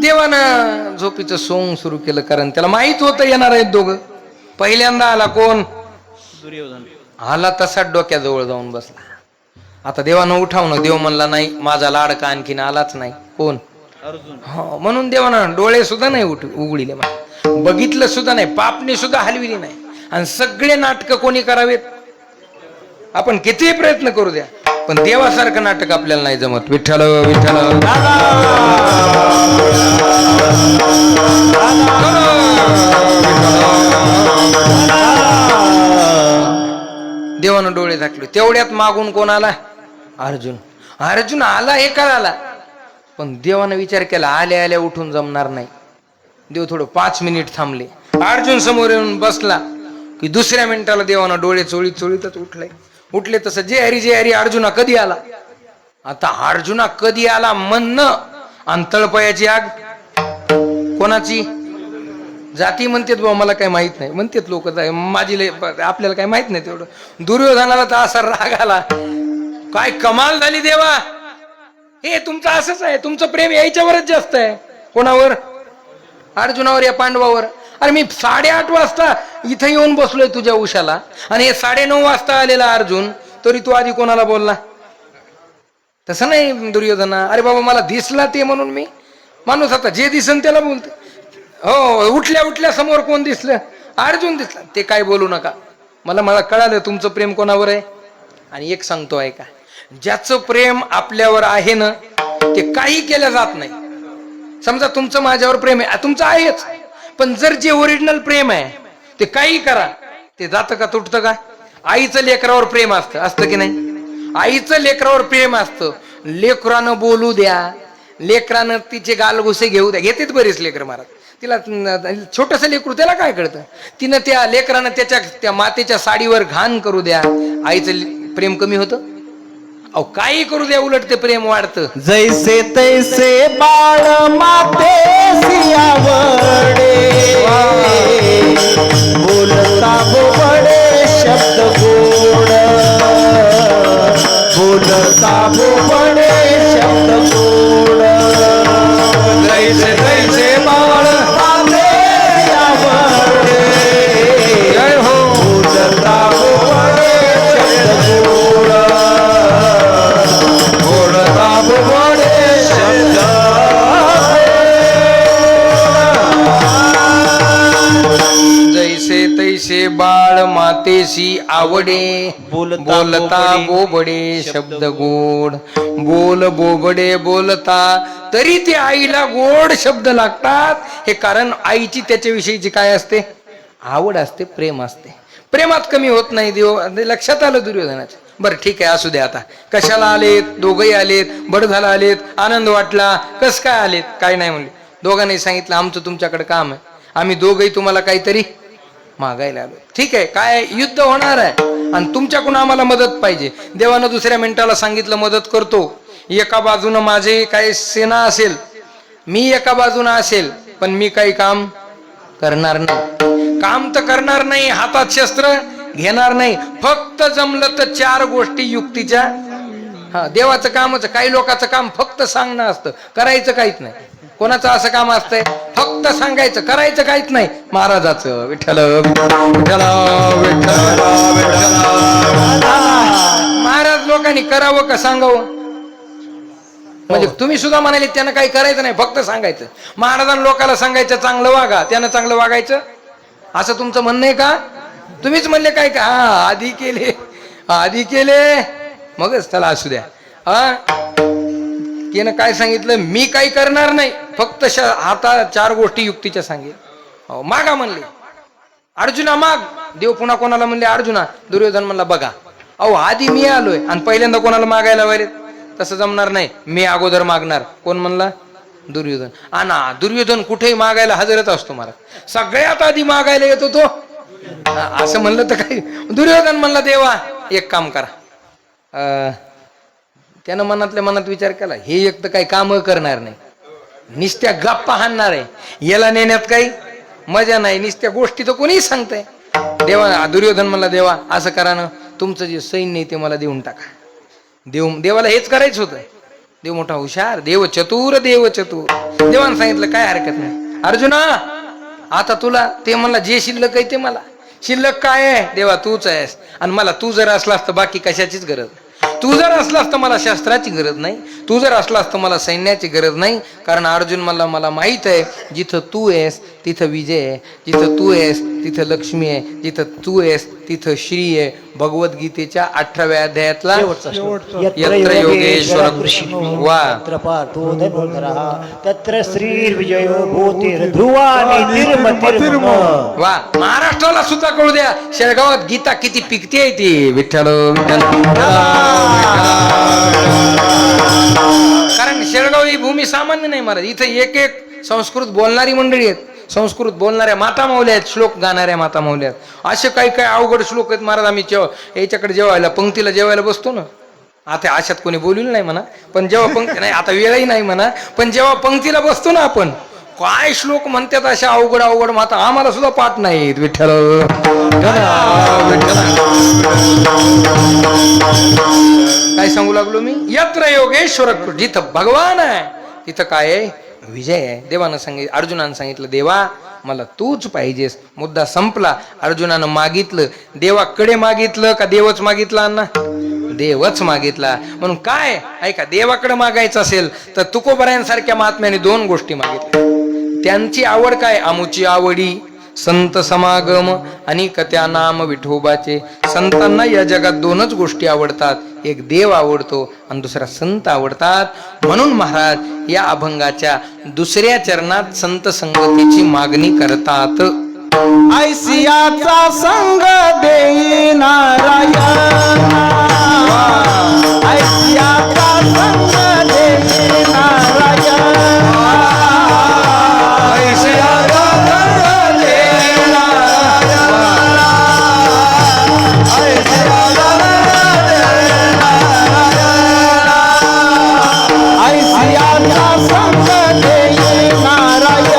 देवानं झोपीचं सोंग सुरू केलं, कारण त्याला माहित होतं येणार आहेत दोघं. पहिल्यांदा आला कोण. दुर्योधन. आला तसाच डोक्याजवळ जाऊन बसला. आता देवानं उठावणं. देव म्हणला नाही, माझा लाडका आणखीन आलाच नाही. कोण. अर्जुन. हो, म्हणून देवानं डोळे सुद्धा नाही उघडिले, बघितलं सुद्धा नाही, पापणी सुद्धा हलविली नाही. आणि सगळे नाटक कोणी करावेत. आपण कितीही प्रयत्न करू द्या, पण देवासारखं नाटक आपल्याला नाही जमत. विठ्ठल विठ्ठल. देवानं डोळे झाकले. तेवढ्यात मागून कोण आला. अर्जुन. अर्जुन आला एका आला, पण देवानं विचार केला आल्या आल्या उठून जमणार नाही. देव थोडं 5 मिनिट थांबले. अर्जुन समोर येऊन बसला की दुसऱ्या मिनिटाला देवानं डोळे चोळीतच उठले. तसं जे हरी अर्जुना कधी आला. आता अर्जुना कधी आला म्हणणं आणि तळपायाची आग कोणाची. जाती म्हणतात बाबा, मला काही माहित नाही म्हणतात लोक. माझी आपल्याला काही माहित नाही तेवढं. दुर्योधनाला तर असा राग आला, काय कमाल झाली देवा. हे तुमचं असंच आहे, तुमचं प्रेम यायच्यावरच जास्त आहे. कोणावर. अर्जुनावर, या पांडवावर. अरे मी 8:30 वाजता इथं येऊन बसलोय तुझ्या उशाला, आणि हे 9:30 वाजता आलेला अर्जुन, तरी तू आधी कोणाला बोलला. तसं नाही दुर्योधना. अरे बाबा मला दिसला ते म्हणून मी. माणूस आता जे दिसन त्याला बोलतो. हो, उठल्या समोर कोण दिसलं. अर्जुन दिसला. ते काय बोलू नका, मला कळालं तुमचं प्रेम कोणावर आहे. आणि एक सांगतो ऐका, ज्याचं प्रेम आपल्यावर आहे ना ते काही केलं जात नाही. समजा तुमचं माझ्यावर प्रेम आहे, तुमचं आहेच, पण जर जे ओरिजिनल प्रेम आहे ते काही करा, ते जातं का तुटतं का? आईचं लेकरावर प्रेम असतं की नाही? आईचं लेकरावर प्रेम असतं. लेकरानं बोलू द्या, लेकरानं तिचे गालगुसे घेऊ द्या, घेतेच बरेच लेकर महाराज. तिला छोटस लेकरू त्याला काय कळतं? तिनं त्या लेकरानं त्या मातेच्या साडीवर घाण करू द्या, आईचं प्रेम कमी होतं? अहो काही करू द्या, उलट ते प्रेम वाढतं. जैसे तैसे बाळ माते आवडे, बोलता बोबडे शब्द गोड, बोलता बोबडे शब्द गोड. जैसे तैसे बाळ माते आवडे, जय हो. बोलता बोबडे शब्द गोड, बोलता बोबडे शब्द. जैसे तैसे बाळ मातेशी आवडे, बोलता बोबडे शब्द गोड. बोल बोबडे बोलता तरी ते आईला गोड शब्द लागतात. हे कारण आईची त्याच्याविषयीची काय असते? आवड असते, प्रेम असते. प्रेमात कमी होत नाही. देव लक्षात आलं दुर्योधनाच्या. बरं ठीक आहे, असू द्या. आता कशाला आलेत? दोघही आलेत, बड झाला आलेत, आनंद वाटला. कस काय आलेत? काय नाही म्हणले. दोघांनी सांगितलं आमचं तुमच्याकडे काम आहे, आम्ही दोघही तुम्हाला काहीतरी मागायला आलो. ठीक आहे, काय युद्ध होणार आहे आणि तुमच्याकडून आम्हाला मदत पाहिजे. देवानं दुसऱ्या मिनिटाला सांगितलं मदत करतो. एका बाजूनं माझे काय सेना असेल, मी एका बाजूनं असेल, पण मी काही काम करणार नाही. काम तर करणार नाही, हातात शस्त्र घेणार नाही. फक्त जमलं तर 4 गोष्टी युक्तीच्या. हा, देवाचं कामच. काही लोकांचं काम फक्त सांगणं असतं, करायचं काहीच नाही. कोणाचं असं काम असतंय? फक्त सांगायचं, करायचं काहीच नाही. महाराजाचं विठ्ठल विठ्ठल विठ्ठल महाराज लोकांनी करावं का सांगावं? म्हणजे तुम्ही सुद्धा म्हणाले त्यानं काही करायचं नाही, फक्त सांगायचं. महाराजांना लोकांना सांगायचं चांगलं वागा, त्यानं चांगलं वागायचं, असं तुमचं म्हणणं आहे का? तुम्हीच म्हणले काय का? हा, आधी केले मगच त्याला असू द्या. हा, त्यानं काय सांगितलं? मी काही करणार नाही, फक्त आता 4 गोष्टी युक्तीच्या सांगेल. हो, मागा म्हणले. अर्जुना माग. देव पुन्हा कोणाला म्हणले? अर्जुना. दुर्योधन म्हणला बघा, अहो आधी मी आलोय आणि पहिल्यांदा कोणाला मागायला वगैरे? तसं जमणार नाही, मी अगोदर मागणार. कोण म्हणला? दुर्योधन. आना दुर्योधन कुठेही मागायला हजरच असतो महाराज, सगळ्यात आधी मागायला येतो तो. असं म्हणलं तर काही. दुर्योधन म्हणला देवा एक काम करा. त्यानं मनातल्या मनात विचार केला, हे एक तर काही काम करणार नाही, निस्त्या गप्पा हाणणार आहे, याला नेण्यात काही मजा नाही, निस्त्या गोष्टी तर कोणीही सांगताय. देवा दुर्योधन म्हणला देवा असं करा ना, तुमचं जे सैन्य ते मला देऊन टाका. देवाला हेच करायचं होतं. देव मोठा हुशार, देव चतुर, देव चतुर. देवानं सांगितलं काय हरकत नाही अर्जुना, आता तुला ते म्हणला जे शिल्लक आहे ते मला. शिल्लक काय आहे? देवा तूच आहेस, आणि मला तू जर असलास तर बाकी कशाचीच गरज. तू जर असलास तर मला शस्त्राची गरज नाही, तू जर असलास तर मला सैन्याची गरज नाही. कारण अर्जुन मला माहित आहे, जिथं तू आहेस तिथं विजय आहे, जिथं तू आहेस तिथं लक्ष्मी आहे, जिथं तू आहेस तिथं श्री आहे. भगवद्गीतेच्या 18व्या अध्यायातला यत्र योगेश्वर वा तत्र श्री विजयो भूतिर ध्रुवानी वा. महाराष्ट्राला सुद्धा कळू द्या, शेळगावात गीता किती पिकते आहे ती. विठ्ठल कारण शेळगाव ही भूमी सामान्य नाही महाराज. इथं एक संस्कृत बोलणारी मंडळी आहेत, संस्कृत बोलणाऱ्या माता माऊल्या आहेत, श्लोक गाणाऱ्या माता माऊल्या आहेत. असे काही काही अवघड श्लोक आहेत महाराज. आम्ही याच्याकडे जेवायला पंक्तीला जेवायला बसतो ना, आता अशात कोणी बोललेलं नाही म्हणा, पण जेव्हा पंक्ती नाही, आता वेळही नाही म्हणा, पण जेव्हा पंक्तीला बसतो ना आपण, काय श्लोक म्हणतात अशा अवघड माता, आम्हाला सुद्धा पाठ नाहीत. विठ्ठल काय सांगू लागलो मी? यत्र योगेश्वर, जिथं भगवान आहे तिथं काय आहे? विजय आहे. देवानं सांगितलं, अर्जुनानं सांगितलं देवा मला तूच पाहिजेस. मुद्दा संपला. अर्जुनानं मागितलं, देवाकडे मागितलं का देवच मागितला? अण्णा देवच मागितला. म्हणून काय ऐका, देवाकडे मागायचं असेल तर तुकोबरायांसारख्या महात्म्याने 2 गोष्टी मागितल्या. त्यांची आवड काय? आमुची आवडी संत समागम आणि कथ्या नाम विठोबाचे. संतांना या जगात दोनच गोष्टी आवडतात, एक देव आवडतो आणि दुसरा संत आवडतात. म्हणून महाराज या अभंगाच्या दुसऱ्या चरणात संत संगतीची मागणी करतात. ऐसियाचा संग देई नारायण, ऐसियाचा संग देई नारायण, ऐसियाचा संग देई नारायण, ऐसियाचा संग देई नारायण,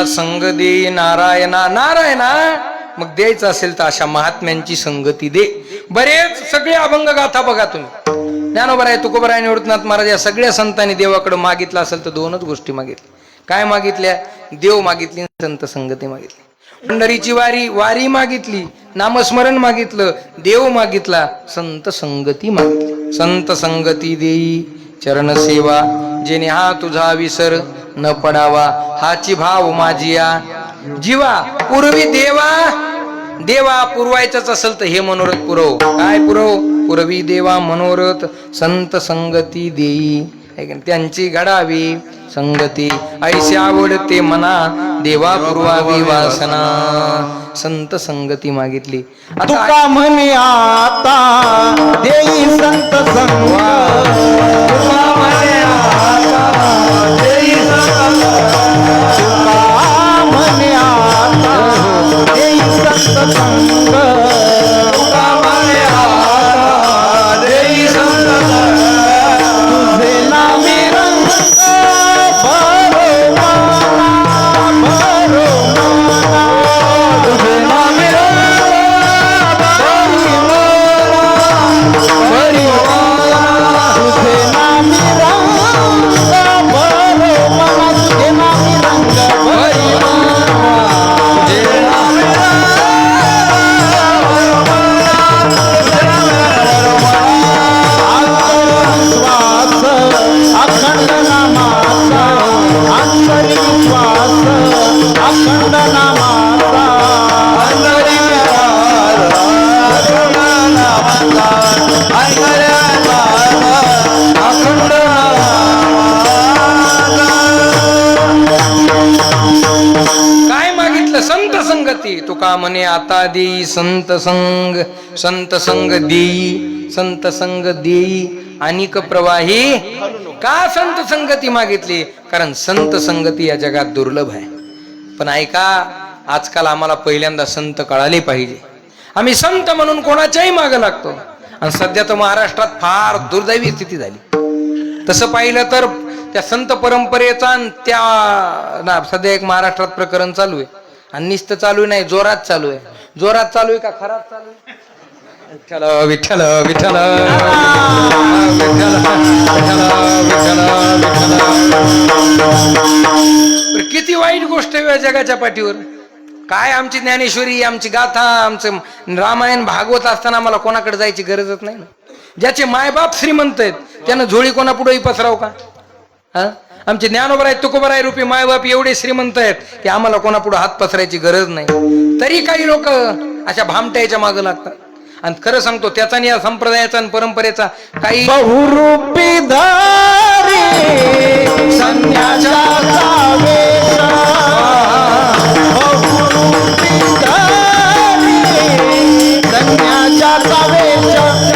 संग दे नारायणा. नारायणा मग द्यायचं असेल तर अशा महात्म्यांची संगती दे. बरेच सगळे अभंग गाथा बघा तुम्ही, ज्ञानोबराय, तुकोबराय, निवृत्तनाथ महाराज या सगळ्या संतांनी देवाकडे मागितलं असेल तर दोनच गोष्टी मागितल्या. काय मागितल्या? देव मागितली, संत संगती मागितली. पंढरीची वारी मागितली, नामस्मरण मागितलं, देव मागितला, संत संगती मागितली. संत संगती देई चरण सेवा, जेणे हा तुझा विसर न पडावा, हाची भाव माझिया जीवा. पूर्वी देवा पुरवायचंच असेल तर हे मनोरथ पुरव. काय पुरव? पूर्वी देवा मनोरथ संत संगती देई, त्यांची घडावी संगती. ऐशी आवडते मना देवा पुरवावी वासना. संत संगती मागितली. तुका म्हणे आता देई संत संग, तुका म्हणे आता देई संत संग, तुका म्हणे आता देई संत संग, तुका म्हणे आता देई संत संग. तुझे नामे रंग भरो मना, भरो मना, तुझे नामे रंग भरी मना, तुझे नामे रंग भरो मना, तुझे नामे रंग भरी मना, तुझे नामे रंग भरो मना, तुझे नामे रंग भरो मना. अखंड नामाचा, अंतरी विश्वास, अखंड नामाचा, अंतरी विश्वास, अखंड नामाचा, अंतरी विश्वास, अखंड काय मागितलं? संत संगती. तुका म्हणे आता देई संत संग, संत संग देई, संत संग देई अनिक प्रवाही. का संत संगती मागितली? कारण संत संगती या जगात दुर्लभ आहे. पण ऐका, आजकाल आम्हाला पहिल्यांदा संत कळाले पाहिजे. आम्ही संत म्हणून कोणाच्याही मागे लागतो आणि सध्या तर महाराष्ट्रात फार दुर्दैवी स्थिती झाली. तसं पाहिलं तर त्या संत परंपरेचा त्या सध्या एक महाराष्ट्रात प्रकरण चालू आहे. आणि नुसतं चालू नाही, जोरात चालू आहे. जोरात चालू आहे का खराब चालू आहे? विठ्ठल विठ्ठल विठ्ठल किती वाईट गोष्ट आहे जगाच्या पाठीवर. काय आमची ज्ञानेश्वरी, आमची गाथा, आमचं रामायण भागवत असताना मला कोणाकडे जायची गरजच नाही ना. ज्याचे मायबाप श्रीमंत आहेत त्यानं झोळी कोणापुढेही पसराव का? आमचे ज्ञानोबराय, तुकोबराय रूपी मायबाप एवढे श्रीमंत आहेत की आम्हाला कोणापुढे हात पसरायची गरज नाही. तरी काही लोक अशा भामट्याच्या मागे लागतात. आणि खरं सांगतो, त्याचा आणि या संप्रदायाचा आणि परंपरेचा काही बहुरूपी धारी संन्यासाचा वेश बहुरूपी धरी संन्यासाचा वेश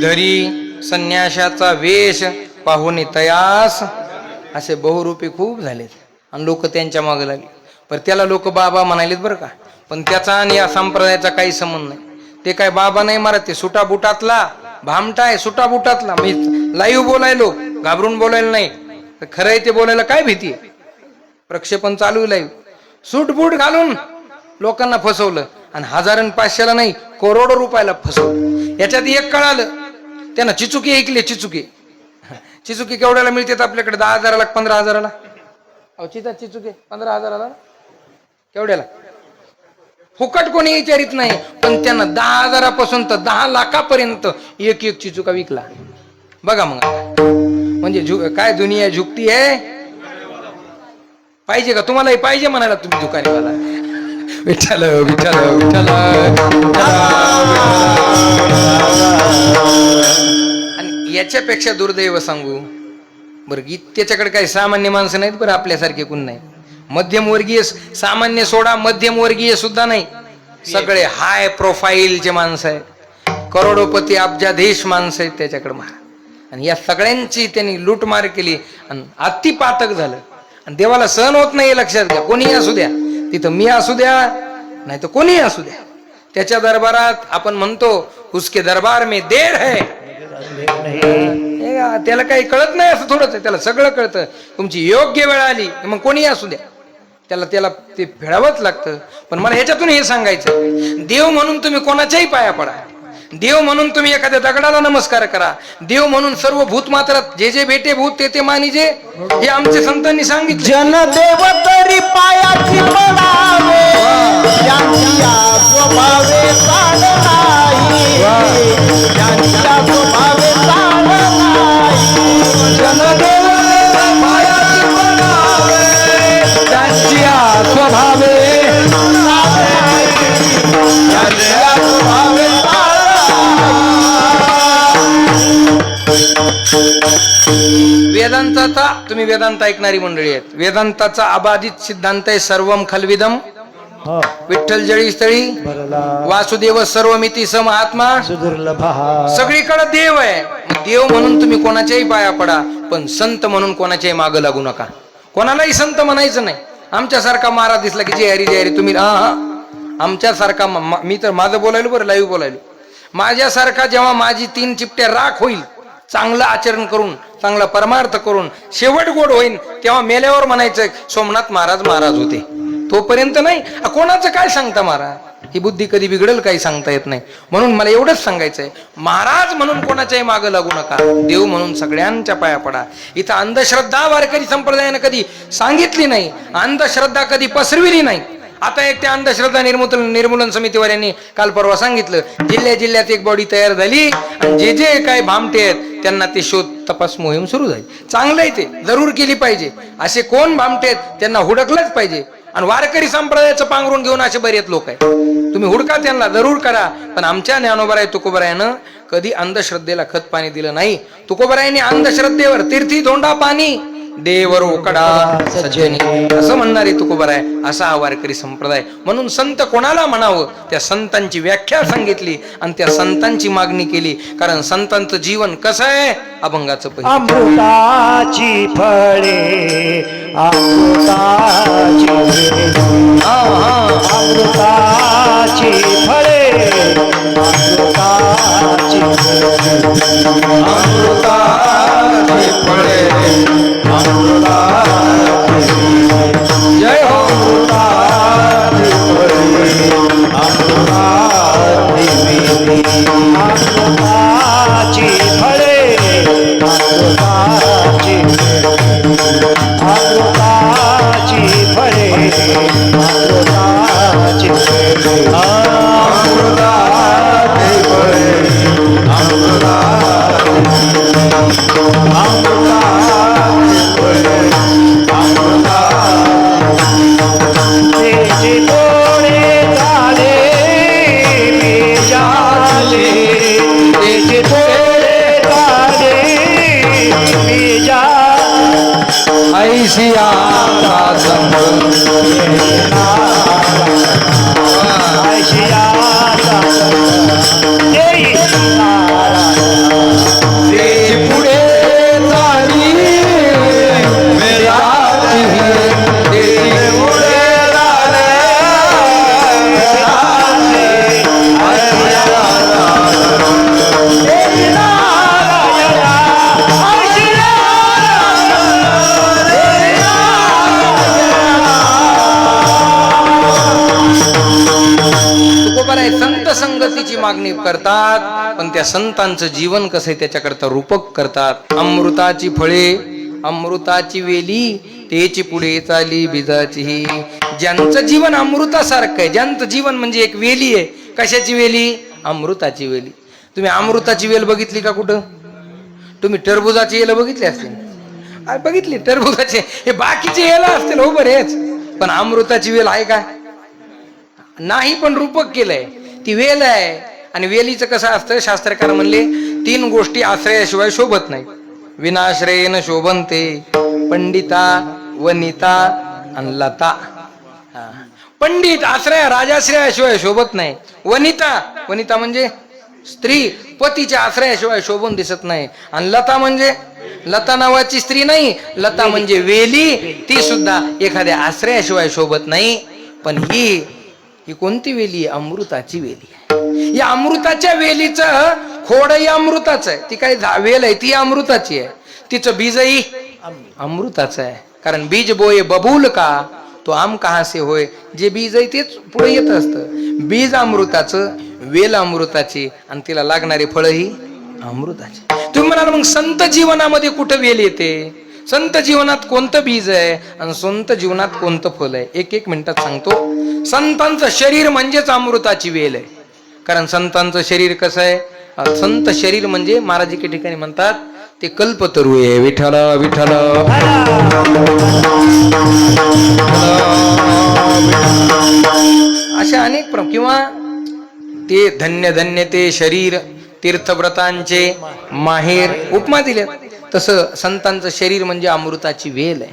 धरी संन्याशाचा वेश पाहुणे तयास असे बहुरूपी खूप झालेत आणि लोक त्यांच्या मागे लागले. पण त्याला लोक बाबा म्हणालेत बरं का, पण त्याचा आणि या संप्रदायाचा काही संबंध नाही. ते काय बाबा नाही मारत, ते सुटाबुटातला भामटा आहे, सुटाबुटातला. मी लाईव्ह बोलायलो, घाबरून बोलायला नाही. खरं आहे ते बोलायला काय भीती आहे. प्रक्षेपण चालू लाईव्ह, सूटबूट घालून लोकांना फसवलं आणि 1000 आणि 500ला नाही करोडो रुपयाला फसवलं. याच्यात एक कळालं, त्यांना चिचुकी ऐकली. चिचुकी केवढ्याला मिळते आपल्याकडे? 10,000ला 15,000ला. अहो चिचुकी 15,000ला केवढ्याला? फुकट कोणी विचारित नाही. पण त्यांना 10,000पासून तर 10 लाखापर्यंत एक चिचुका विकला. बघा मग, म्हणजे काय दुनिया झुकती आहे. पाहिजे का तुम्हालाही? पाहिजे म्हणाला तुम्ही दुकानीवाला. विठ्ठल विठ्ठल विठ्ठल. आणि याच्यापेक्षा दुर्दैव सांगू बरं, त्याच्याकडे काही सामान्य माणसं नाहीत बरं, आपल्यासारखे कोण नाही. मध्यमवर्गीय, सामान्य सोडा, मध्यमवर्गीय सुद्धा नाही, सगळे हाय प्रोफाईलचे माणसं आहेत. करोडोपती अब्जाधीश माणसं आहेत त्याच्याकडे महाराज. आणि या सगळ्यांची त्यांनी लूटमार केली आणि अतिपातक झालं. आणि देवाला सहन होत नाही, लक्षात घ्या. कोणीही असू द्या, तिथं मी असू द्या नाही तर कोणीही असू द्या, त्याच्या दरबारात आपण म्हणतो उसके दरबार में देर है. त्याला काही कळत नाही असं थोडंच आहे, त्याला सगळं कळतं. तुमची योग्य वेळ आली मग कोणीही असू द्या, त्याला ते फेडावंच लागतं. पण मला ह्याच्यातून हे सांगायचं, देव म्हणून तुम्ही कोणाच्याही पाया पडा, देव म्हणून तुम्ही एखाद्या दगडाला नमस्कार करा, देव म्हणून सर्व भूत मात्र जे जे भेटे भूत ते ते मानिजे, हे आमच्या संतांनी सांगितले. जनदेव तरी पायाची पडावे, ज्यांच्या स्वभावे चाल नाही, ज्यांच्या स्वभावे चाल नाही. जनदेव पायाची पडावे, ज्यांच्या स्वभावे चाल नाही, ज्यांच्या स्वभावे वेदांताचा, तुम्ही वेदांत ऐकणारी मंडळी आहेत, वेदांताचा अबाधित सिद्धांत आहे सर्वम खलविदम. विठ्ठल जळी स्थळी वासुदेव सर्वमिती समहात्मा सगळीकडे देव आहे. देव म्हणून तुम्ही कोणाच्याही पाया पडा, पण संत म्हणून कोणाच्याही मागं लागू नका. कोणालाही संत म्हणायचं नाही. आमच्यासारखा महाराज दिसला की जय हरी जय हरी तुम्ही आमच्यासारखा, मी तर माझं बोलायलो बरं, लाईव्ह बोलायलो, माझ्यासारखा जेव्हा माझी 3 चिपट्या राख होईल, चांगलं आचरण करून, चांगला परमार्थ करून शेवट गोड होईल, तेव्हा मेल्यावर म्हणायचं सोमनाथ महाराज महाराज होते. तोपर्यंत नाही. कोणाचं काय सांगता महाराज, ही बुद्धी कधी बिघडेल काही सांगता येत नाही. म्हणून मला एवढंच सांगायचंय, महाराज म्हणून कोणाच्याही मागं लागू नका, देव म्हणून सगळ्यांच्या पाया पडा. इथं अंधश्रद्धा वारकरी संप्रदायानं कधी सांगितली नाही, अंधश्रद्धा कधी पसरविली नाही. आता एक त्या अंधश्रद्धा निर्मूलन समितीवाल्यांनी काल परवा सांगितलं, जिल्ह्यात एक बॉडी तयार झाली आणि जे जे काय भामटे आहेत त्यांना ते शोध तपास मोहीम सुरू झाली. चांगलंय, ते जरूर केली पाहिजे. असे कोण भामटे आहेत त्यांना हुडकलंच पाहिजे. आणि वारकरी संप्रदायाचं पांघरून घेऊन असे बरेच लोक आहेत, तुम्ही हुडका, त्यांना जरूर करा. पण आमच्या ज्ञानोबाराय तुकोबारायानं कधी अंधश्रद्धेला खत पाणी दिलं नाही. तुकोबारायांनी अंधश्रद्धेवर तीर्थी धोंडा पाणी देव रोकडा सज्जनी, असं म्हणणारे तुकोबर आहे. असा हा वारकरी संप्रदाय. म्हणून संत कोणाला म्हणावं त्या संतांची व्याख्या सांगितली आणि त्या संतांची मागणी केली. कारण संतांचं जीवन कसं आहे अभंगाचं पहिलं. अमृताची फळे अमृताची अमृताची फळे अमृताची अमृताची फळे अमृताची जय हो. अमृताची फळे अमृताची अमृताची फळे अमृताची अमृताची फळे अमृताची अमृताची फळे तेजे डोळे झाले बीजाले, तेजे डोळे झाले बीजा ऐशी आता त्याची पुढे झाली मेराची, त्याची पुढे झाले संत संगतीची मागणी करतात. पण त्या संतांचं जीवन कसं आहे त्याच्याकरता रूपक करतात. अमृताची फळे अमृताची वेली, तेची पुढे चाली बीजाची. ज्यांचं जीवन अमृतासारखं आहे, ज्यांचं जीवन म्हणजे एक वेली आहे. कशाची वेली? अमृताची वेली. तुम्ही अमृताची वेल बघितली का कुठं? तुम्ही टरबुजाची वेल बघितली असतील? बघितली टरबुजाचे, हे बाकीचे वेल असतील हो बरेच, पण अमृताची वेल आहे का? नाही. पण रूपक केलंय. ती वेल आहे. आणि वेलीचं कसं असतं, शास्त्रकार म्हणले 3 गोष्टी आश्रयाशिवाय शोभत नाही. विनाश्रयेन शोभनते पंडिता वनिता आणि लता. पंडित आश्रय राजाश्रयाशिवाय शोभत नाही. वनिता, वनिता म्हणजे स्त्री, पतीच्या आश्रयाशिवाय शोभून दिसत नाही. आणि लता म्हणजे लता नावाची स्त्री नाही, लता म्हणजे वेली, ती सुद्धा एखाद्या आश्रयाशिवाय शोभत नाही. पण ही कोणती वेली? अमृताची वेली आहे. या अमृताच्या वेलीचं खोडही अमृताचं आहे. ती काय वेल आहे ती अमृताची आहे. तिचं बीजही अमृताचं आहे. कारण बीज बोये बबूल का तो आम कहा से होय. जे बीज आहे तेच पुढे येत असतं. बीज अमृताचं, वेल अमृताची, आणि तिला लागणारे फळही अमृताचे. तुम्ही म्हणाल मग संत जीवनामध्ये कुठं वेल येते? संत जीवनात कोणतं बीज आहे आणि संत जीवनात कोणतं फल आहे? एक मिनिटात सांगतो. संतांचं शरीर म्हणजेच अमृताची वेल आहे. कारण संतांचं शरीर कसं आहे? संत शरीर म्हणजे महाराज एके ठिकाणी म्हणतात ते कल्पतरू आहे. विठ्ठल विठ्ठल अशा अनेक किंवा ते धन्य धन्य ते शरीर तीर्थव्रतांचे माहेर उपमा दिल्यात. तसं संतांचं शरीर म्हणजे अमृताची वेल आहे.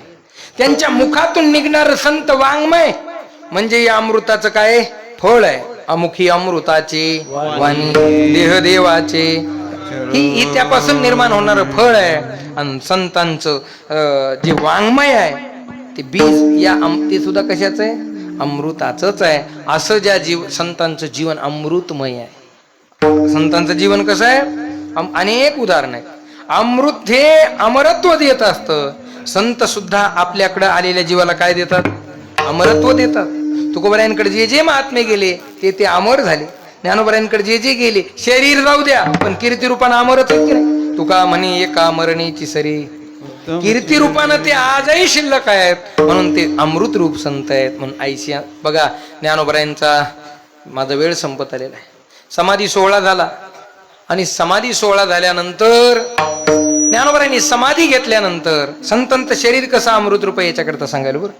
त्यांच्या मुखातून निघणार संत वाङ्मय म्हणजे या अमृताचं काय फळ आहे. अमुखी अमृताचे वाणी देह देवाचे, ही त्यापासून निर्माण होणार फळ आहे. आणि संतांचं जे वाङ्मय आहे ते बीज या ते सुद्धा कशाचं आहे? अमृताचंच आहे. असं ज्या संतांचं जीवन अमृतमय आहे. संतांचं जीवन कसं आहे? अनेक उदाहरण आहेत. अमृत हे अमरत्व देत असतं. संत सुद्धा आपल्याकडे आलेल्या जीवाला काय देतात? अमरत्व देतात. तुकोबरायांकडे जे जे महात्मे गेले ते अमर झाले. ज्ञानोबरायांकडे जे गेले शरीर जाऊ द्या पण कीर्ती रूपानं अमरच आहेत की नाही. तुका म्हणे एका मरणीची सरी, कीर्ती रूपानं ते आजही शिल्लक आहेत. म्हणून ते अमृत रूप संत आहेत. म्हणून आईशी बघा ज्ञानोबरायांचा माझा वेळ संपत आलेला आहे. समाधी सोहळा झाला आणि समाधी सोहळा झाल्यानंतर ज्ञानोबरायांनी समाधी घेतल्यानंतर संतांचं शरीर कसं अमृत रूप याच्याकरता सांगायला बरं.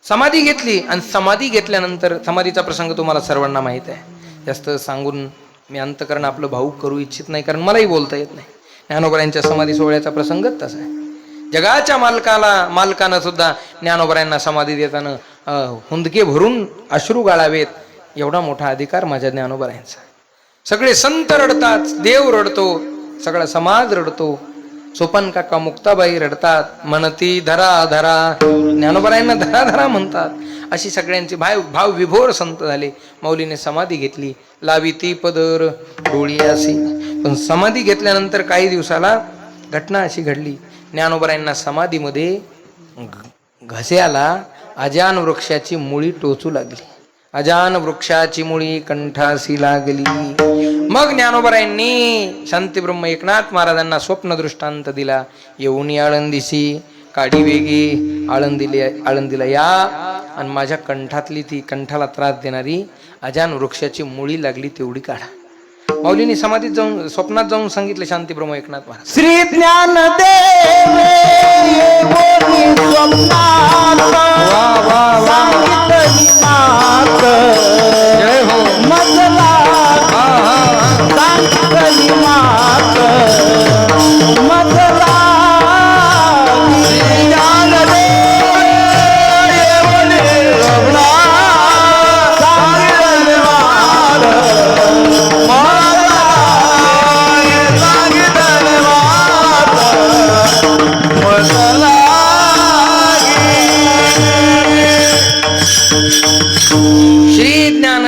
समाधी घेतली आणि समाधी घेतल्यानंतर समाधीचा प्रसंग तुम्हाला सर्वांना माहित आहे. जास्त सांगून मी अंतकरण आपलं भाऊक करू इच्छित नाही, कारण मलाही बोलता येत नाही. ज्ञानोबरायांच्या समाधी सोहळ्याचा प्रसंगच तसा आहे. जगाच्या मालकानं सुद्धा ज्ञानोबरायांना समाधी देताना हुंदके भरून अश्रू गाळावेत, एवढा मोठा अधिकार माझ्या ज्ञानोबरायांचा. सगळे संत रडतात, देव रडतो, सगळा समाज रडतो, सोपन काका मुक्ताबाई रडतात, म्हणती धरा धरा, ज्ञानोबरायांना धरा धरा म्हणतात. अशी सगळ्यांची भाव विभोर संत झाले. माऊलीने समाधी घेतली, लावी ती पदर डोळी अशी. पण समाधी घेतल्यानंतर काही दिवसाला घटना अशी घडली, ज्ञानोबरायांना समाधीमध्ये घस्याला अजान वृक्षाची मुळी टोचू लागली. अजान वृक्षाची मुळी कंठासी लागली. मग ज्ञानोबरायांनी शांतीब्रह्म एकनाथ महाराजांना स्वप्न दृष्टांत दिला. येऊन आळंदीसी काढी वेगी आळंदीला या, आणि माझ्या कंठातली ती कंठाला त्रास देणारी अजान वृक्षाची मुळी लागली तेवढी काढा. माऊलीने समाधीत जाऊन स्वप्नात जाऊन सांगितलं शांतीब्रह्म एकनाथ महाराज. श्री ज्ञानदेव स्वप्नात सांगितली मात, जय हो. मजला सांगितली मात, मजला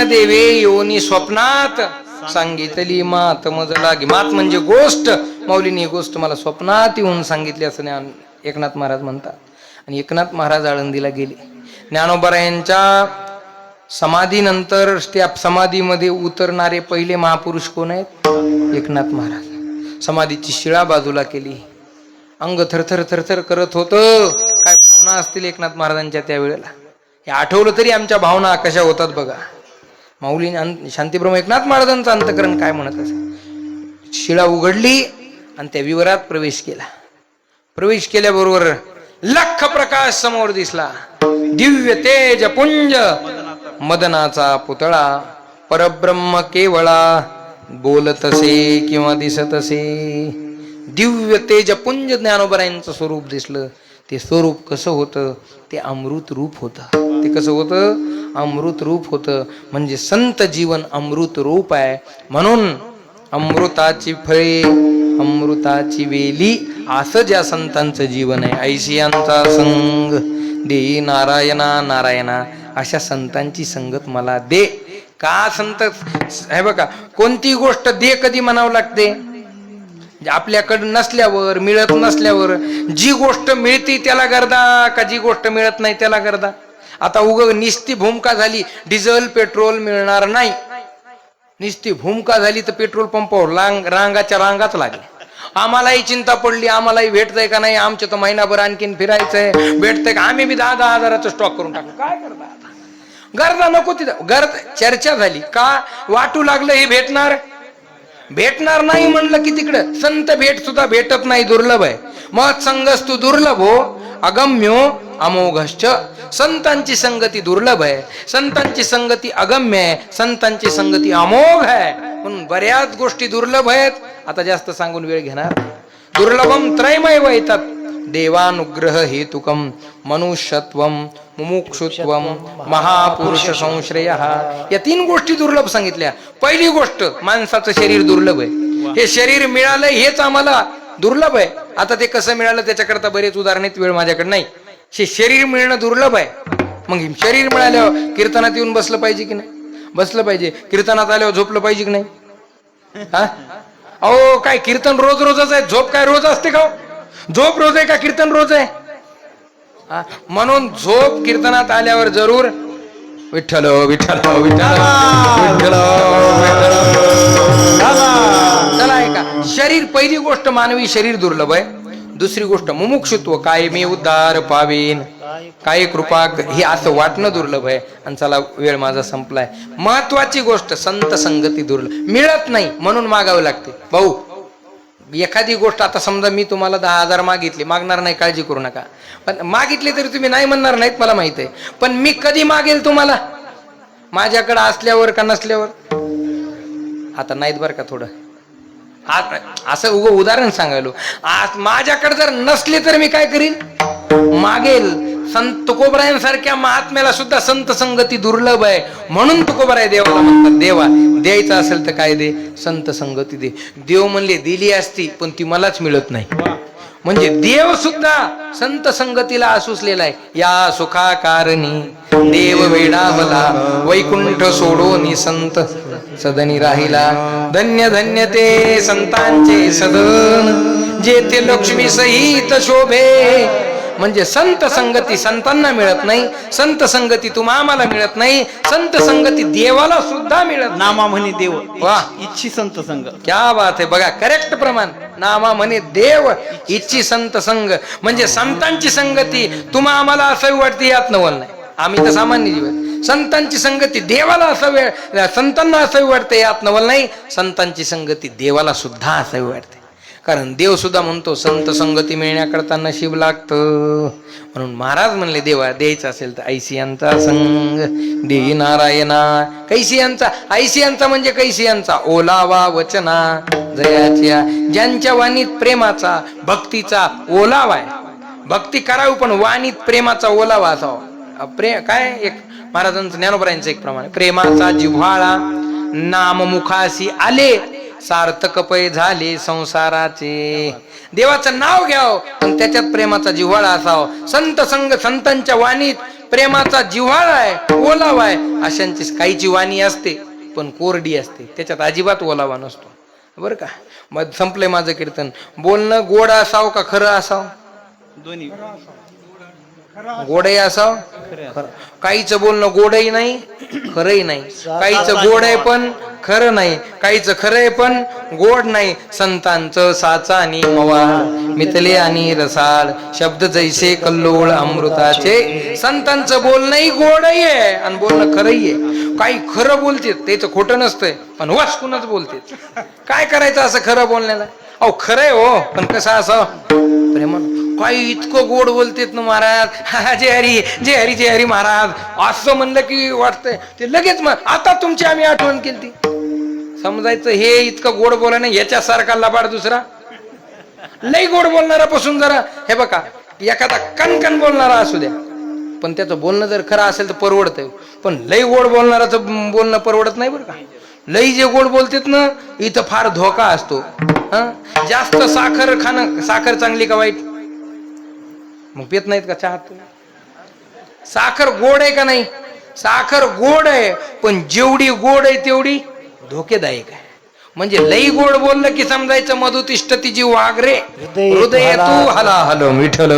देवे योनी स्वप्नात सांगितली मात मज लागे. मात म्हणजे गोष्ट. माऊलीने ही गोष्ट मला स्वप्नात येऊन सांगितली असं एकनाथ महाराज म्हणतात. आणि एकनाथ महाराज आळंदीला गेले. ज्ञानोबरायांच्या समाधीनंतर त्या समाधीमध्ये उतरणारे पहिले महापुरुष कोण आहेत? एकनाथ महाराज. समाधीची शिळा बाजूला केली, अंग थरथर थरथर करत होतं. काय भावना असतील एकनाथ महाराजांच्या त्यावेळेला, हे आठवलं तरी आमच्या भावना कशा होतात बघा. माऊली शांतीब्रह्म एकनाथ महाराजांचं अंतकरण काय म्हणत असे. शिळा उघडली आणि त्या विवरात प्रवेश केला. प्रवेश केल्याबरोबर लख प्रकाश समोर दिसला. दिव्य तेज पुंज मदनाचा पुतळा, परब्रह्म केवळा, बोलत असे किंवा दिसत असे. दिव्य तेज पुंज ज्ञानोबरायांचं स्वरूप दिसलं. ते स्वरूप कसं होतं? ते अमृत रूप होतं. ते कसं होतं? अमृत रूप होतं. म्हणजे संत जीवन अमृत रूप आहे. म्हणून अमृताची फळे अमृताची वेली असं ज्या संतांचं जीवन आहे. ऐशियांचा संग दे नारायणा नारायणा, अशा संतांची संगत मला दे. का संत हे बघा, कोणती गोष्ट दे कधी म्हणावं लागते? आपल्याकडं नसल्यावर, मिळत नसल्यावर. जी गोष्ट मिळते त्याला गर्दा, का जी गोष्ट मिळत नाही त्याला गर्दा? आता निस्ती भूमिका झाली, डिझेल पेट्रोल मिळणार नाही. निस्ती भूमिका झाली तर पेट्रोल पंपावर रांगाच्या रांगाच लागल्या. आम्हालाही चिंता पडली, आम्हालाही भेटतंय का नाही, आमच्या तर महिनाभर आणखीन फिरायचंय, भेटतंय का? आम्ही बी 10-10 हजाराचं स्टॉक करून टाकलो. काय करता आता? गर्दा नको तिथं. चर्चा झाली का वाटू लागलं हे भेटणार नाही म्हणलं की तिकडं संत भेट सुद्धा भेटत नाही, दुर्लभ आहे. मत संगस्तु दुर्लभो अगम्यो अमोघश्च. संतांची संगती दुर्लभ आहे, संतांची संगती अगम्य आहे, संतांची संगती अमोघ आहे. म्हणून बऱ्याच गोष्टी दुर्लभ आहेत. आता जास्त सांगून वेळ घेणार. दुर्लभम त्रयमय वैतात देवानुग्रह हेतुकम मनुष्यत्वम मुमुक्षुत्वम महापुरुष संश्रय. या 3 गोष्टी दुर्लभ सांगितल्या. पहिली गोष्ट, माणसाचं शरीर दुर्लभ आहे. हे शरीर मिळालं हेच आम्हाला दुर्लभ आहे. आता ते कसं मिळालं त्याच्याकरता बरेच उदाहरणेत, वेळ माझ्याकडे नाही. हे शरीर मिळणं दुर्लभ आहे. मग शरीर मिळाल्यावर कीर्तनात येऊन बसलं पाहिजे की नाही? बसलं पाहिजे. कीर्तनात आल्यावर झोपलं पाहिजे की नाही? हा, अहो काय कीर्तन रोज रोजच आहे, झोप काय रोज असते का? झोप रोज आहे का कीर्तन रोज आहे? म्हणून झोप कीर्तनात आल्यावर जरूर विठ्ठल विठ्ठल विठ्ठल विठ्ठल. चला ऐका, शरीर पहिली गोष्ट मानवी शरीर दुर्लभ आहे. दुसरी गोष्ट मुमुक्षुत्व, काय मी उद्धार पावेन, काय कृपा, हे असं वाटणं दुर्लभ आहे. आणि चला वेळ माझा संपलाय. महत्वाची गोष्ट संत संगती दुर्लभ, मिळत नाही म्हणून मागावं लागते. भाऊ एखादी गोष्ट, आता समजा मी तुम्हाला 10,000 मागितले, मागणार नाही काळजी करू नका, पण मागितले तरी तुम्ही नाही म्हणणार नाहीत मला माहित आहे. पण मी कधी मागेल तुम्हाला? माझ्याकडे असल्यावर का नसल्यावर? आता नाहीत बरं का थोडं. असं उदाहरण सांगायलो. आज माझ्याकडे जर नसले तर मी काय करीन, मागेल. संत तुकोबरायांसारख्या महात्म्याला सुद्धा संत संगती दुर्लभ आहे, म्हणून तुकोबराय देवाला म्हणतात, देवा द्यायचं असेल तर काय दे, संत संगती दे. देव म्हणले दिली असती पण ती मलाच मिळत नाही. म्हणजे देव सुद्धा संत संगतीला आसुसलेला आहे. या सुखा कारणी देव वेडावला, वैकुंठ सोडोनी संत सदनी राहिला. धन्य धन्य ते संतांचे सदन, जेथे लक्ष्मी सहित शोभे. म्हणजे संत संगती संतांना मिळत नाही, संत संगती आम्हाला मिळत नाही, संत संगती देवाला सुद्धा मिळत. नामा म्हणे देव, वा, इच्छी संत संग. क्या बात आहे. बघा करेक्ट प्रमाण. नामा म्हणे देव, इच्छी संत संग. म्हणजे संतांची संगती आम्हाला असं वाटते यात नवल नाही. आम्ही तर सामान्य जीवन. संतांची संगती देवाला संतांना असं वाटते यात नवल नाही. संतांची संगती देवाला सुद्धा असं वाटते. कारण देव सुद्धा म्हणतो संत संगती मिळण्याकरता नशीब लागतं. म्हणून महाराज म्हणले देवा द्यायचं असेल तर ऐसियांचा संग देई नारायणा. कैसियांचा, ऐसियांचा म्हणजे कैसियांचा ओलावा वचना जयाच्या. ज्यांच्या वाणीत प्रेमाचा भक्तीचा ओलावा आहे. भक्ती करावी पण वाणीत प्रेमाचा ओलावा असावा. काय एक महाराजांचं ज्ञानोबरायांचं एक प्रमाण, प्रेमाचा जिव्हाळा नाम मुखासी आले, सार्थक पै झाले संसाराचे. देवाचं नाव घ्यावं पण त्याच्यात प्रेमाचा जिव्हाळा असावा. संत संग, संतांच्या वाणीत प्रेमाचा जिव्हाळा आहे, ओलावा आहे. अशांची काहीची वाणी असते पण कोरडी असते, त्याच्यात अजिबात ओलावा नसतो. बरं का. मग संपले माझं कीर्तन. बोलणं गोड असावं का खरं असावं? दोन्ही गोडही असावं. काहीच बोलणं गोडही नाही खरंही नाही. काहीच गोड आहे पण खरं नाही, काहीच खरं आहे पण गोड नाही. संतांचं साचा आणि मवा मितले आणि रसाळ, शब्द जैसे कल्लोळ अमृताचे. संतांचं बोलणंही गोडही आहे आणि बोलणं खरंही आहे. काही खरं बोलते त्याचं खोटं नसतंय पण वाचकूनच बोलते. काय करायचं असं खरं बोलण्याला? अहो खरंय हो पण कसं असावं प्रेमान. काही इतकं गोड बोलतेत ना महाराज, जय हरी जय हरी जय हरी महाराज, असं म्हणलं की वाटतंय ते लगेच. मग आता तुमची आम्ही आठवण केली ती, समजायचं हे इतकं गोड बोला नाही याच्यासारखा लबाड दुसरा. लई गोड बोलणारापासून जरा हे बघा, एखादा कणकण बोलणारा असू द्या पण त्याचं बोलणं जर खरं असेल तर परवडतंय. पण लई गोड बोलणाराचं बोलणं परवडत नाही बरं का. लई जे गोड बोलतेत ना इथं फार धोका असतो. जास्त साखर खाणं, साखर चांगली का वाईट? मग पित नाहीत का चहात? साखर गोड आहे का नाही? साखर गोड आहे पण जेवढी गोड आहे तेवढी धोकेदायक आहे. म्हणजे लई गोड बोललं की समजायचं मधुतिष्ठती जी वागरे हृदय तू हला हलो विठ्ठल.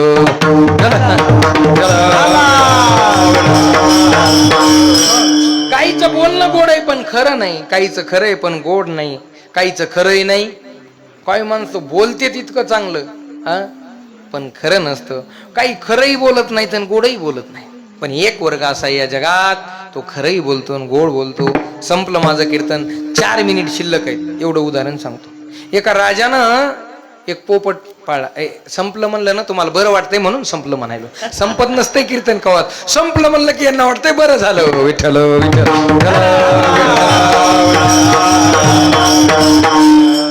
काहीच बोलणं गोड आहे पण खरं नाही, काहीच खरं आहे पण गोड नाही, काहीच खरंही नाही. काही माणसं बोलते तितकं चांगलं पण खरं नसतं. काही खरंही बोलत नाही आणि गोडही बोलत नाही. पण एक वर्ग असा या जगात, तो खरंही बोलतो आणि गोड बोलतो. संपलं माझं कीर्तन. 4 मिनिट शिल्लक आहेत, एवढं उदाहरण सांगतो. एका राजानं एक पोपट पाळला. संपलं म्हणलं ना तुम्हाला बरं वाटतंय म्हणून संपलं म्हणायलो. संपत नसतंय कीर्तन कवात. संपलं म्हणलं की यांना वाटतंय बरं झालं. विठ्ठल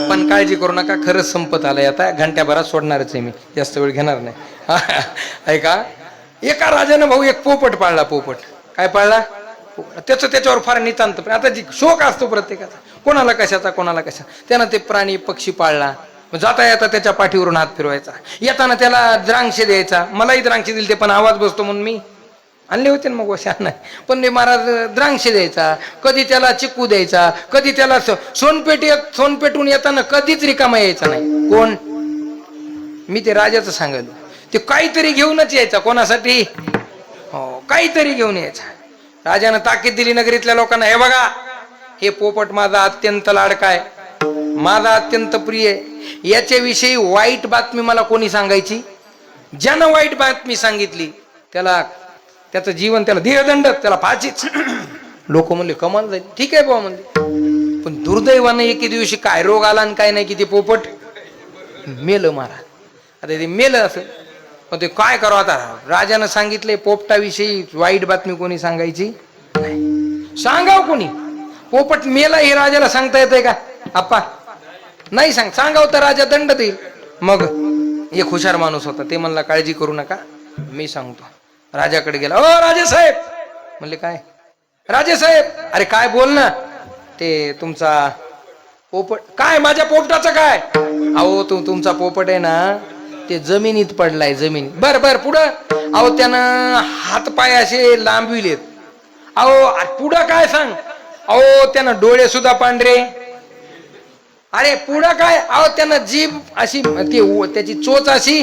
पण काळजी करू नका, खरंच संपत आलंय. आता घंट्याभरात सोडणारच आहे मी, जास्त वेळ घेणार नाही. ऐका, एका राजानं भाऊ एक पोपट पाळला. पोपट काय पाळला? त्याच्यावर फार नितांत. आता जी शोक असतो प्रत्येकाचा, कोणाला कशाचा कोणाला कशा. त्यानं ते प्राणी पक्षी पाळला. जाता येता त्याच्या पाठीवरून हात फिरवायचा, येताना त्याला द्रांक्षे द्यायचा. मलाही द्रांक्षे दिले ते पण आवाज बसतो म्हणून मी आणले होते ना मग वशा नाही. पण ते महाराज द्रांक्षे द्यायचा, कधी त्याला चिक्कू द्यायचा, कधी त्याला सोनपेटून येताना कधीच रिकामा यायचा नाही. कोण? मी ते राजाचं सांगायलो. ते काहीतरी घेऊनच यायचा. कोणासाठी? हो, काहीतरी घेऊन यायचा. राजानं ताकीद दिली नगरीतल्या लोकांना, हे बघा हे पोपट माझा अत्यंत लाडका आहे, माझा अत्यंत प्रिय आहे. याच्याविषयी वाईट बातमी मला कोणी सांगायची? ज्यानं वाईट बातमी सांगितली त्याचं जीवन, त्याला देहदंड, त्याला फाशीच. लोक म्हणले कमाल जाईल. ठीक आहे बाबा म्हणले. पण दुर्दैवानं एके दिवशी काय रोग आला आणि काय नाही की ते पोपट मेलं. महाराज आता ते मेलं असं. पण ते काय करावं आता? राजानं सांगितले पोपटाविषयी वाईट बातमी कोणी सांगायची नाही. सांगाव कोणी? पोपट मेला हे राजाला सांगता येतंय का? आप्पा नाही सांगावं तर राजा दंड देईल. मग एक हुशार माणूस होता, ते म्हणला काळजी करू नका, मी सांगतो. राजाकडे गेला. ओ राजेसाहेब म्हणले, काय राजेसाहेब? अरे काय बोल ना. ते तुमचा पोपट काय, माझ्या पोपटाचं काय? अहो तुमचा पोपट आहे ना, ते जमिनीत पडलाय, जमिनीत. बर बर पुढं? अहो त्यानं हात पाय असे लांबविलेत. अहो पुढं काय सांग? अहो त्यानं डोळे सुद्धा पांढरे. अरे पुढं काय? अहो त्यानं जीभ अशी, त्याची चोच अशी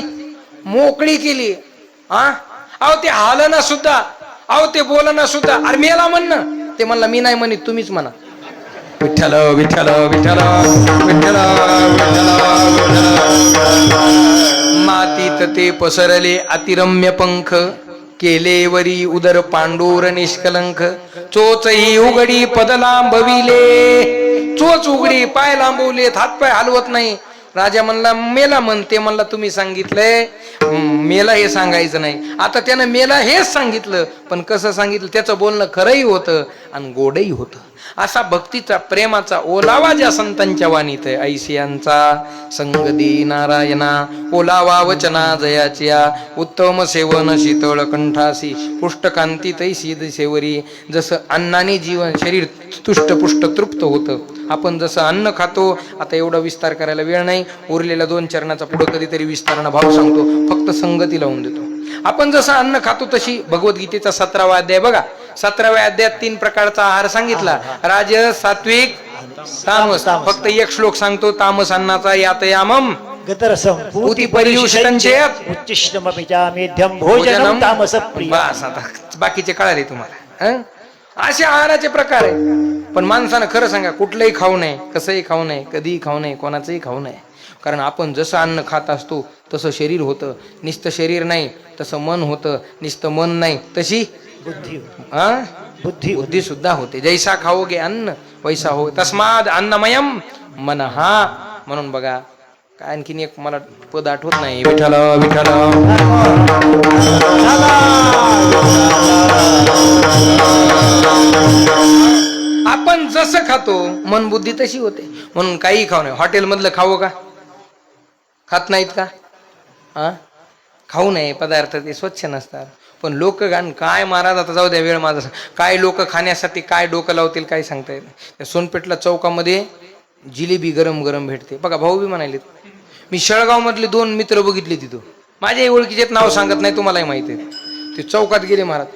मोकळी केली. अहो ते हालना सुद्धा, अहो ते बोलना सुद्धा. अरे मेला म्हणणं. ते म्हणला मी नाही म्हणत, तुम्हीच म्हणा. विठ्ठल विठ्ठल विठ्ठल विठ्ठल मातीत ते पसरले अतिरम्य पंख, केले वरी उदर पांडुर निष्कलंक. चोच ही उघडी पद लांबविले, चोच उघडी पाय लांबवलेत, हात पाय हलवत नाही. राजा म्हणला मेला म्हण. ते म्हणला तुम्ही सांगितलंय मेला, हे सांगायचं नाही. आता त्यानं मेला हेच सांगितलं, पण कसं सांगितलं? त्याचं बोलणं खरंही होतं आणि गोडही होतं. असा भक्तीचा प्रेमाचा ओलावा ज्या संतांच्या वाणीत आहे. ऐसियांचा संग दे नारायणा, ओलावा वचना जयाच्या. उत्तम सेवन शीतळ कंठासी, पुष्टकांती तैसी दिसेवरी. जसं अन्नाने जीवन शरीर तुष्टपुष्ट तृप्त होतं. आपण जसं अन्न खातो, आता एवढा विस्तार करायला वेळ नाही, उरलेल्या 2 चरणाचा पुढे कधीतरी विस्तारानं भाव सांगतो, फक्त संगती लावून देतो. आपण जसं अन्न खातो तशी भगवद्गीतेचा 17वा अध्याय बघा. 17व्या अध्यायात 3 प्रकारचा आहार सांगितला. राजस, सात्विक, तामस. फक्त एक श्लोक सांगतो तामस अन्नाचा. यातयामम गतरसंपूति परियुष्टंचेत उच्चिष्टमपिचामेध्यं भोजनं तामसप्रियं. बस, आता बाकीचे कळाले तुम्हाला. असे आहाराचे प्रकार आहे. पण माणसानं खरं सांगा, कुठलंही खाऊ नये, कसंही खाऊ नये, कधीही खाऊ नये, कोणाचंही खाऊ नये. कारण आपण जसं अन्न खात असतो तसं शरीर होतं. नुसतं शरीर नाही, तसं मन होतं. नुसतं मन नाही, तशी बुद्धी सुद्धा होते. जैसा खाओगे अन्न वैसा हो, तस्माद अन्नमयम मनहा. म्हणून बघा, काय आणखीन एक मला पद आठवत नाही. विठ्ठल विठ्ठल आपण जसं खातो मन बुद्धी तशी होते. म्हणून काही खाऊ नये. हॉटेलमधलं खावं का? खात नाहीत का? खाऊ नये पदार्थ, ते स्वच्छ नसतात. पण लोक काय महाराज, आता जाऊ द्या, वेळ माझा. काय लोक खाण्यासाठी काय डोकं लावतील काय सांगता येत नाही. त्या सोनपेठला चौकामध्ये जिलेबी गरम गरम भेटते बघा. भाऊ बी म्हणाले, मी शेळगाव मधले 2 मित्र बघितले तिथं, माझ्या ओळखीचे नाव सांगत नाही, तुम्हालाही माहिती आहे. ते चौकात गेले महाराज,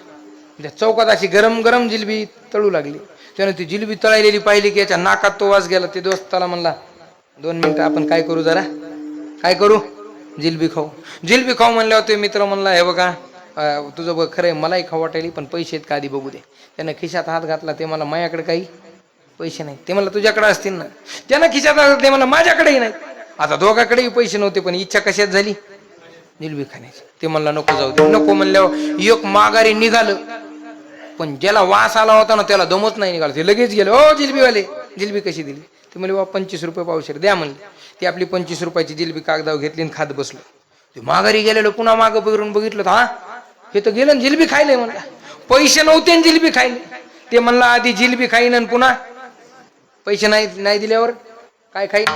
त्या चौकात अशी गरम गरम जिलेबी तळू लागली. त्यानं ती जिलेबी तळायलेली पाहिली की याच्या नाकात तो वास गेला. ते दोस्ताला म्हणला, 2 मिनिटं आपण काय करू, जरा काय करू, जिलेबी खाऊ. जिलेबी खाऊ म्हणल्यावर ते मित्र म्हणला, हे बघा तुझं बघ खरंय, मलाही खाऊ वाटायली, पण पैसे आहेत का आधी बघू दे. त्यानं खिशात हात घातला. ते मला माझ्याकडे काही पैसे नाही. ते मला तुझ्याकडे असतील ना. त्यानं खिशात हात, ते मला माझ्याकडेही नाही. आता दोघाकडेही पैसे नव्हते, पण इच्छा कशात झाली, जिलेबी खाण्याची. ते म्हणला नको जाऊ दे. नको म्हणल्यावर एक माघारी निघालं, पण ज्याला वास आला होता ना त्याला दमत नाही निघालं. ते लगेच गेलं, ओ जिलेबीवाले जिलेबी कशी दिली? ते म्हणले, बाबा 25 रुपये पावशेर द्या म्हणले. ती आपली 25 रुपयाची जिलेबी कागदावर घेतली आणि खात बसलो. ते माघारी गेलेलो, पुन्हा मागं फिरून बघितलं, हा हे तर गेलं जिलेबी खायले. म्हणला पैसे नव्हते आणि जिलेबी खायले. ते म्हणला आधी जिलेबी खाईन आणि पुन्हा पैसे नाही दिल्यावर काय खाईन,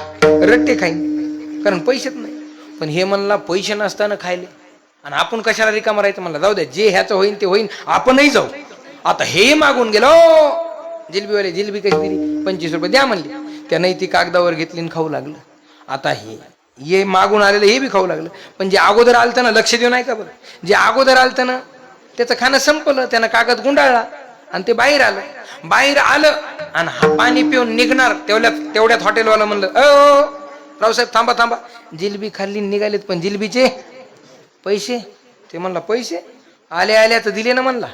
रट्टे खाईन, कारण पैसेच नाही. पण हे म्हणला पैसे नसताना खायले, आणि आपण कशाला रिकामा राहायचं. म्हणला जाऊ द्या, जे ह्याचं होईन ते होईन, आपणही जाऊ. आता हे मागून गेलो, जिलेबीवाले जिलेबी कशी दिली, 25 रुपये द्या म्हणली. त्याने ती कागदावर घेतली आणि खाऊ लागलं. आता हे मागून आलेलं हे बी खाऊ लागलं. पण जे अगोदर आलतं ना, लक्ष देऊ नाही का बरं, जे अगोदर आलतं ना त्याचं खाणं संपलं. त्यानं कागद गुंडाळला आणि ते बाहेर आलं आणि हा पाणी पिऊन निघणार. तेवढ्यात हॉटेलवाला म्हणलं, रावसाहेब थांबा थांबा, जिलेबी खाल्ली निघालेत, पण जिलेबीचे पैसे. ते म्हणला पैसे आल्या तर दिले ना. म्हणला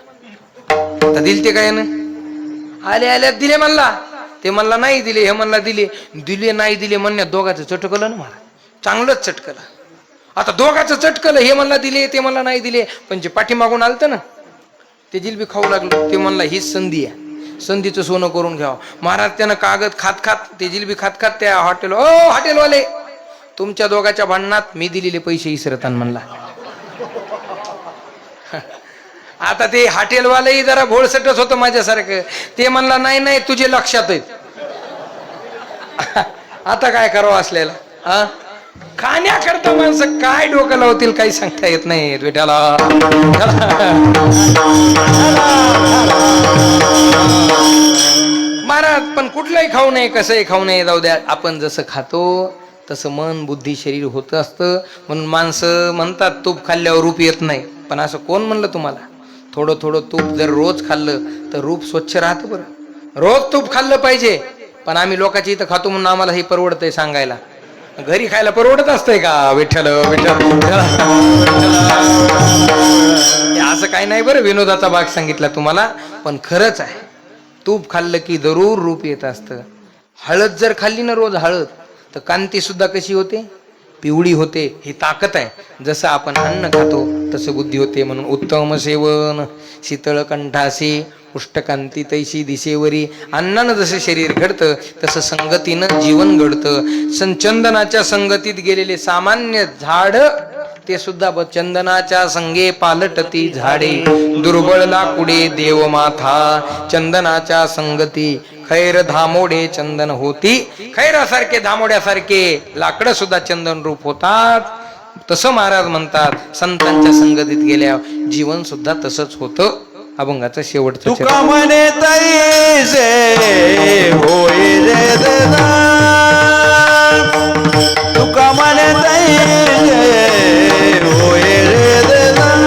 आता दिले ते काय ना, आल्यात दिले म्हणला. ते म्हणला नाही दिले. हे म्हणला दिले नाही दिले म्हणण्यात दोघांचं चटकलं ना मला, चांगलंच चटकलं. आता दोघांचं चटकलं, हे म्हणला दिले, ते म्हणला नाही दिले. पण जे पाठीमागून आलतं ना ते जिलेबी खाऊ लागलं. ते म्हणला हीच संधी आहे, संधीचं सोनं करून घ्यावं. महाराज त्यानं कागद खात खात, ते जिलेबी खात खात त्या हॉटेलवाले, तुमच्या दोघांच्या भांडणात मी दिलेले पैसे इसरतान म्हणला. आता ते हॉटेलवालेही जरा भोळसटच होतं माझ्यासारखं. ते म्हणला नाही तुझे लक्षात आहेत. आता काय करावं असलेला हा खाण्याकरता माणसं काय डोकं लावतील काही सांगता येत नाही विठ्ठला. महाराज पण कुठलंही खाऊ नये कसंही खाऊ नये जाऊ द्या आपण जसं खातो तसं मन बुद्धी शरीर होत असतं. म्हणून माणसं म्हणतात तूप खाल्ल्यावर रूप येत नाही. पण असं कोण म्हणलं तुम्हाला? थोडं थोडं तूप जर रोज खाल्लं तर रूप स्वच्छ राहतं. बरं रोज तूप खाल्लं पाहिजे. पण आम्ही लोकांची इथं खातो म्हणून आम्हाला हे परवडतंय सांगायला. घरी खायला परवडत असतंय का? विठ्ठल विठ्ठल असं काही नाही बरं. विनोदाचा भाग सांगितला तुम्हाला पण खरंच आहे. तूप खाल्लं की जरूर रूप येत असतं. हळद जर खाल्ली ना रोज हळद तर कांती सुद्धा कशी होते? पिवळी होते. ही ताकद आहे. जसं आपण अन्न खातो तसं बुद्धी होते. म्हणून उत्तम सेवन शीतळ कंठासी उष्टकांती तैशी दिशेवरी. अन्नानं जसं शरीर घडतं तसं संगतीनं जीवन घडतं. चंदनाच्या संगतीत गेलेले सामान्य झाड ते सुद्धा चंदनाच्या संगे पालटती झाडे. दुर्बळ लाकुडे देवमाथा चंदनाच्या संगती. खैर धामोडे चंदन होती. खैरासारखे धामोड्यासारखे लाकडं सुद्धा चंदन रूप होतात. तसं महाराज म्हणतात संतांच्या संगतीत गेल्यावर जीवन सुद्धा तसंच होतं. अभंगाचं शेवटचं तुका म्हणे तैसे होय रे दादा. तुका म्हणे तैसे होय रे दादा.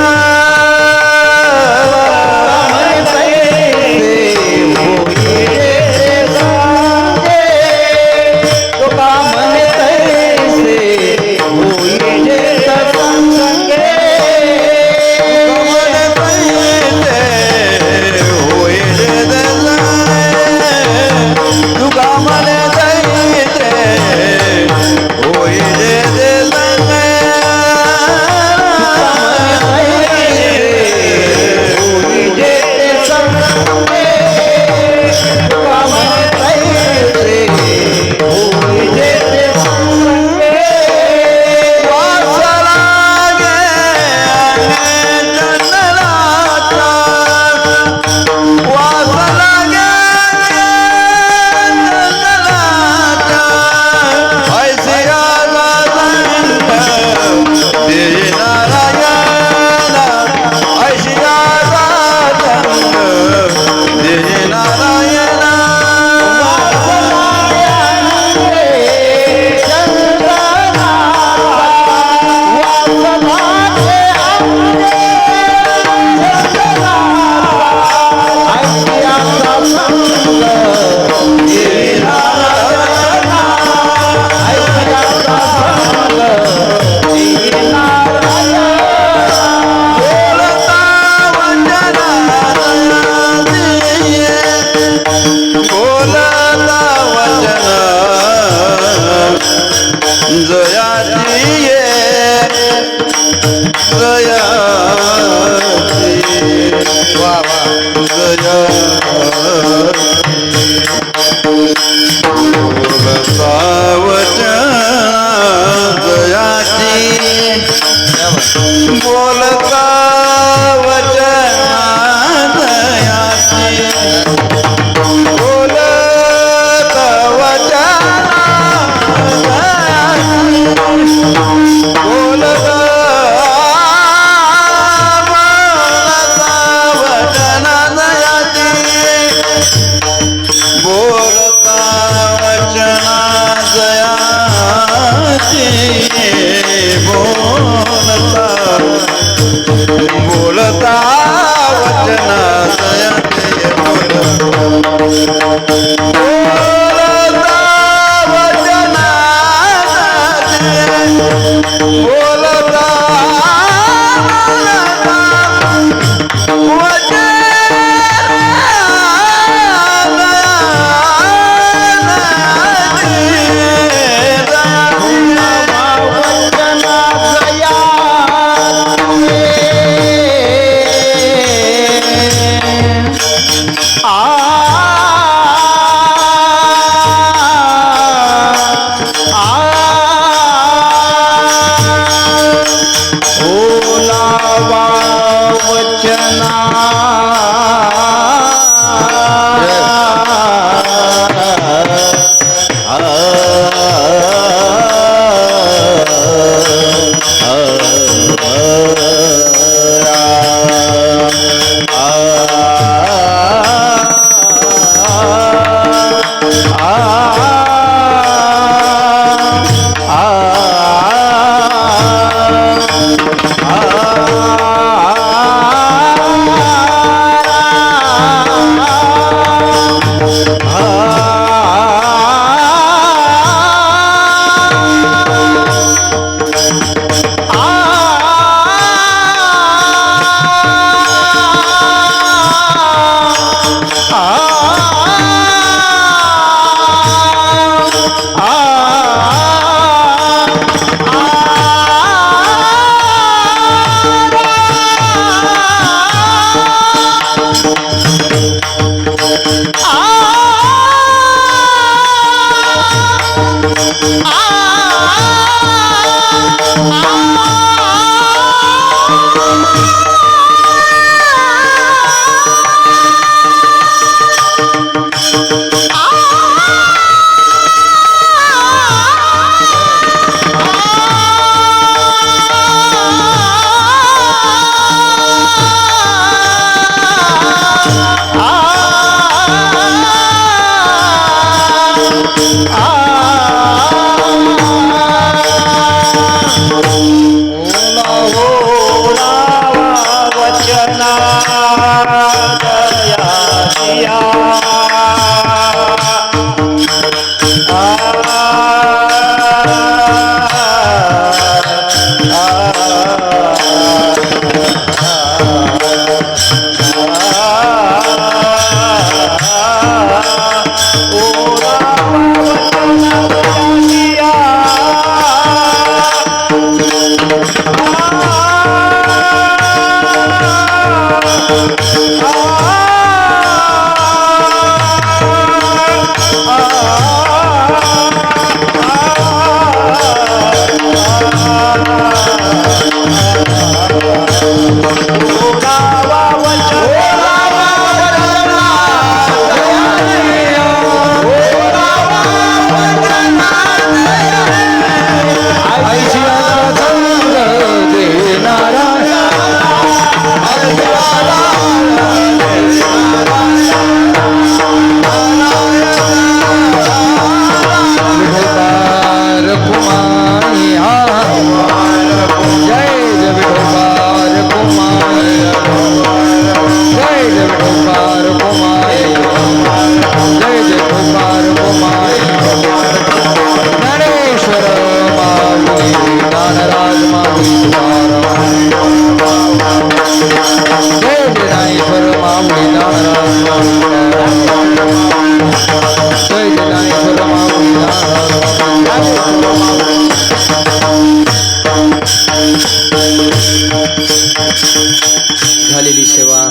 झालेली सेवा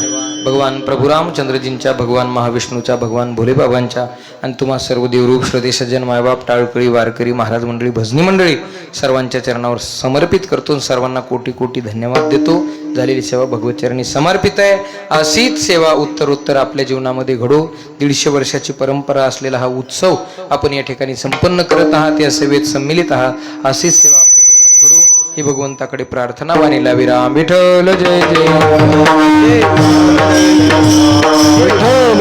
भगवान प्रभू रामचंद्रजींच्या, भगवान महाविष्णूच्या, भगवान भोलेबाबांच्या आणि तुम्हा सर्व देवरूप श्रोते सज्जन मायबाप टाळकळी वारकरी महाराज मंडळी भजनी मंडळी सर्वांच्या चरणावर समर्पित करतो. सर्वांना कोटी कोटी धन्यवाद देतो. झालेली सेवा भगवत चरणी समर्पित आहे. अशीच सेवा उत्तरोत्तर आपल्या जीवनामध्ये घडो. 150 वर्षाची परंपरा असलेला हा उत्सव आपण या ठिकाणी संपन्न करत आहात, या सेवेत सम्मिलित आहात. अशीच सेवा आपल्या जीवनात घडो ही भगवंताकडे प्रार्थना वाणीला विराम. विठ्ठल जय जय विठ्ठल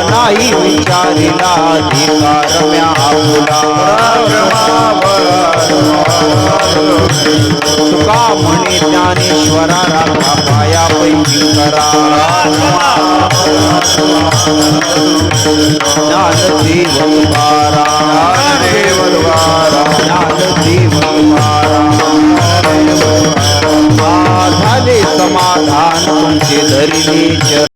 नाही विचारिला अधिकार म्या तुका म्हणे ज्ञानेश्वरा राखा पाया पैकी करा झाले समाधान तुमचे धरिले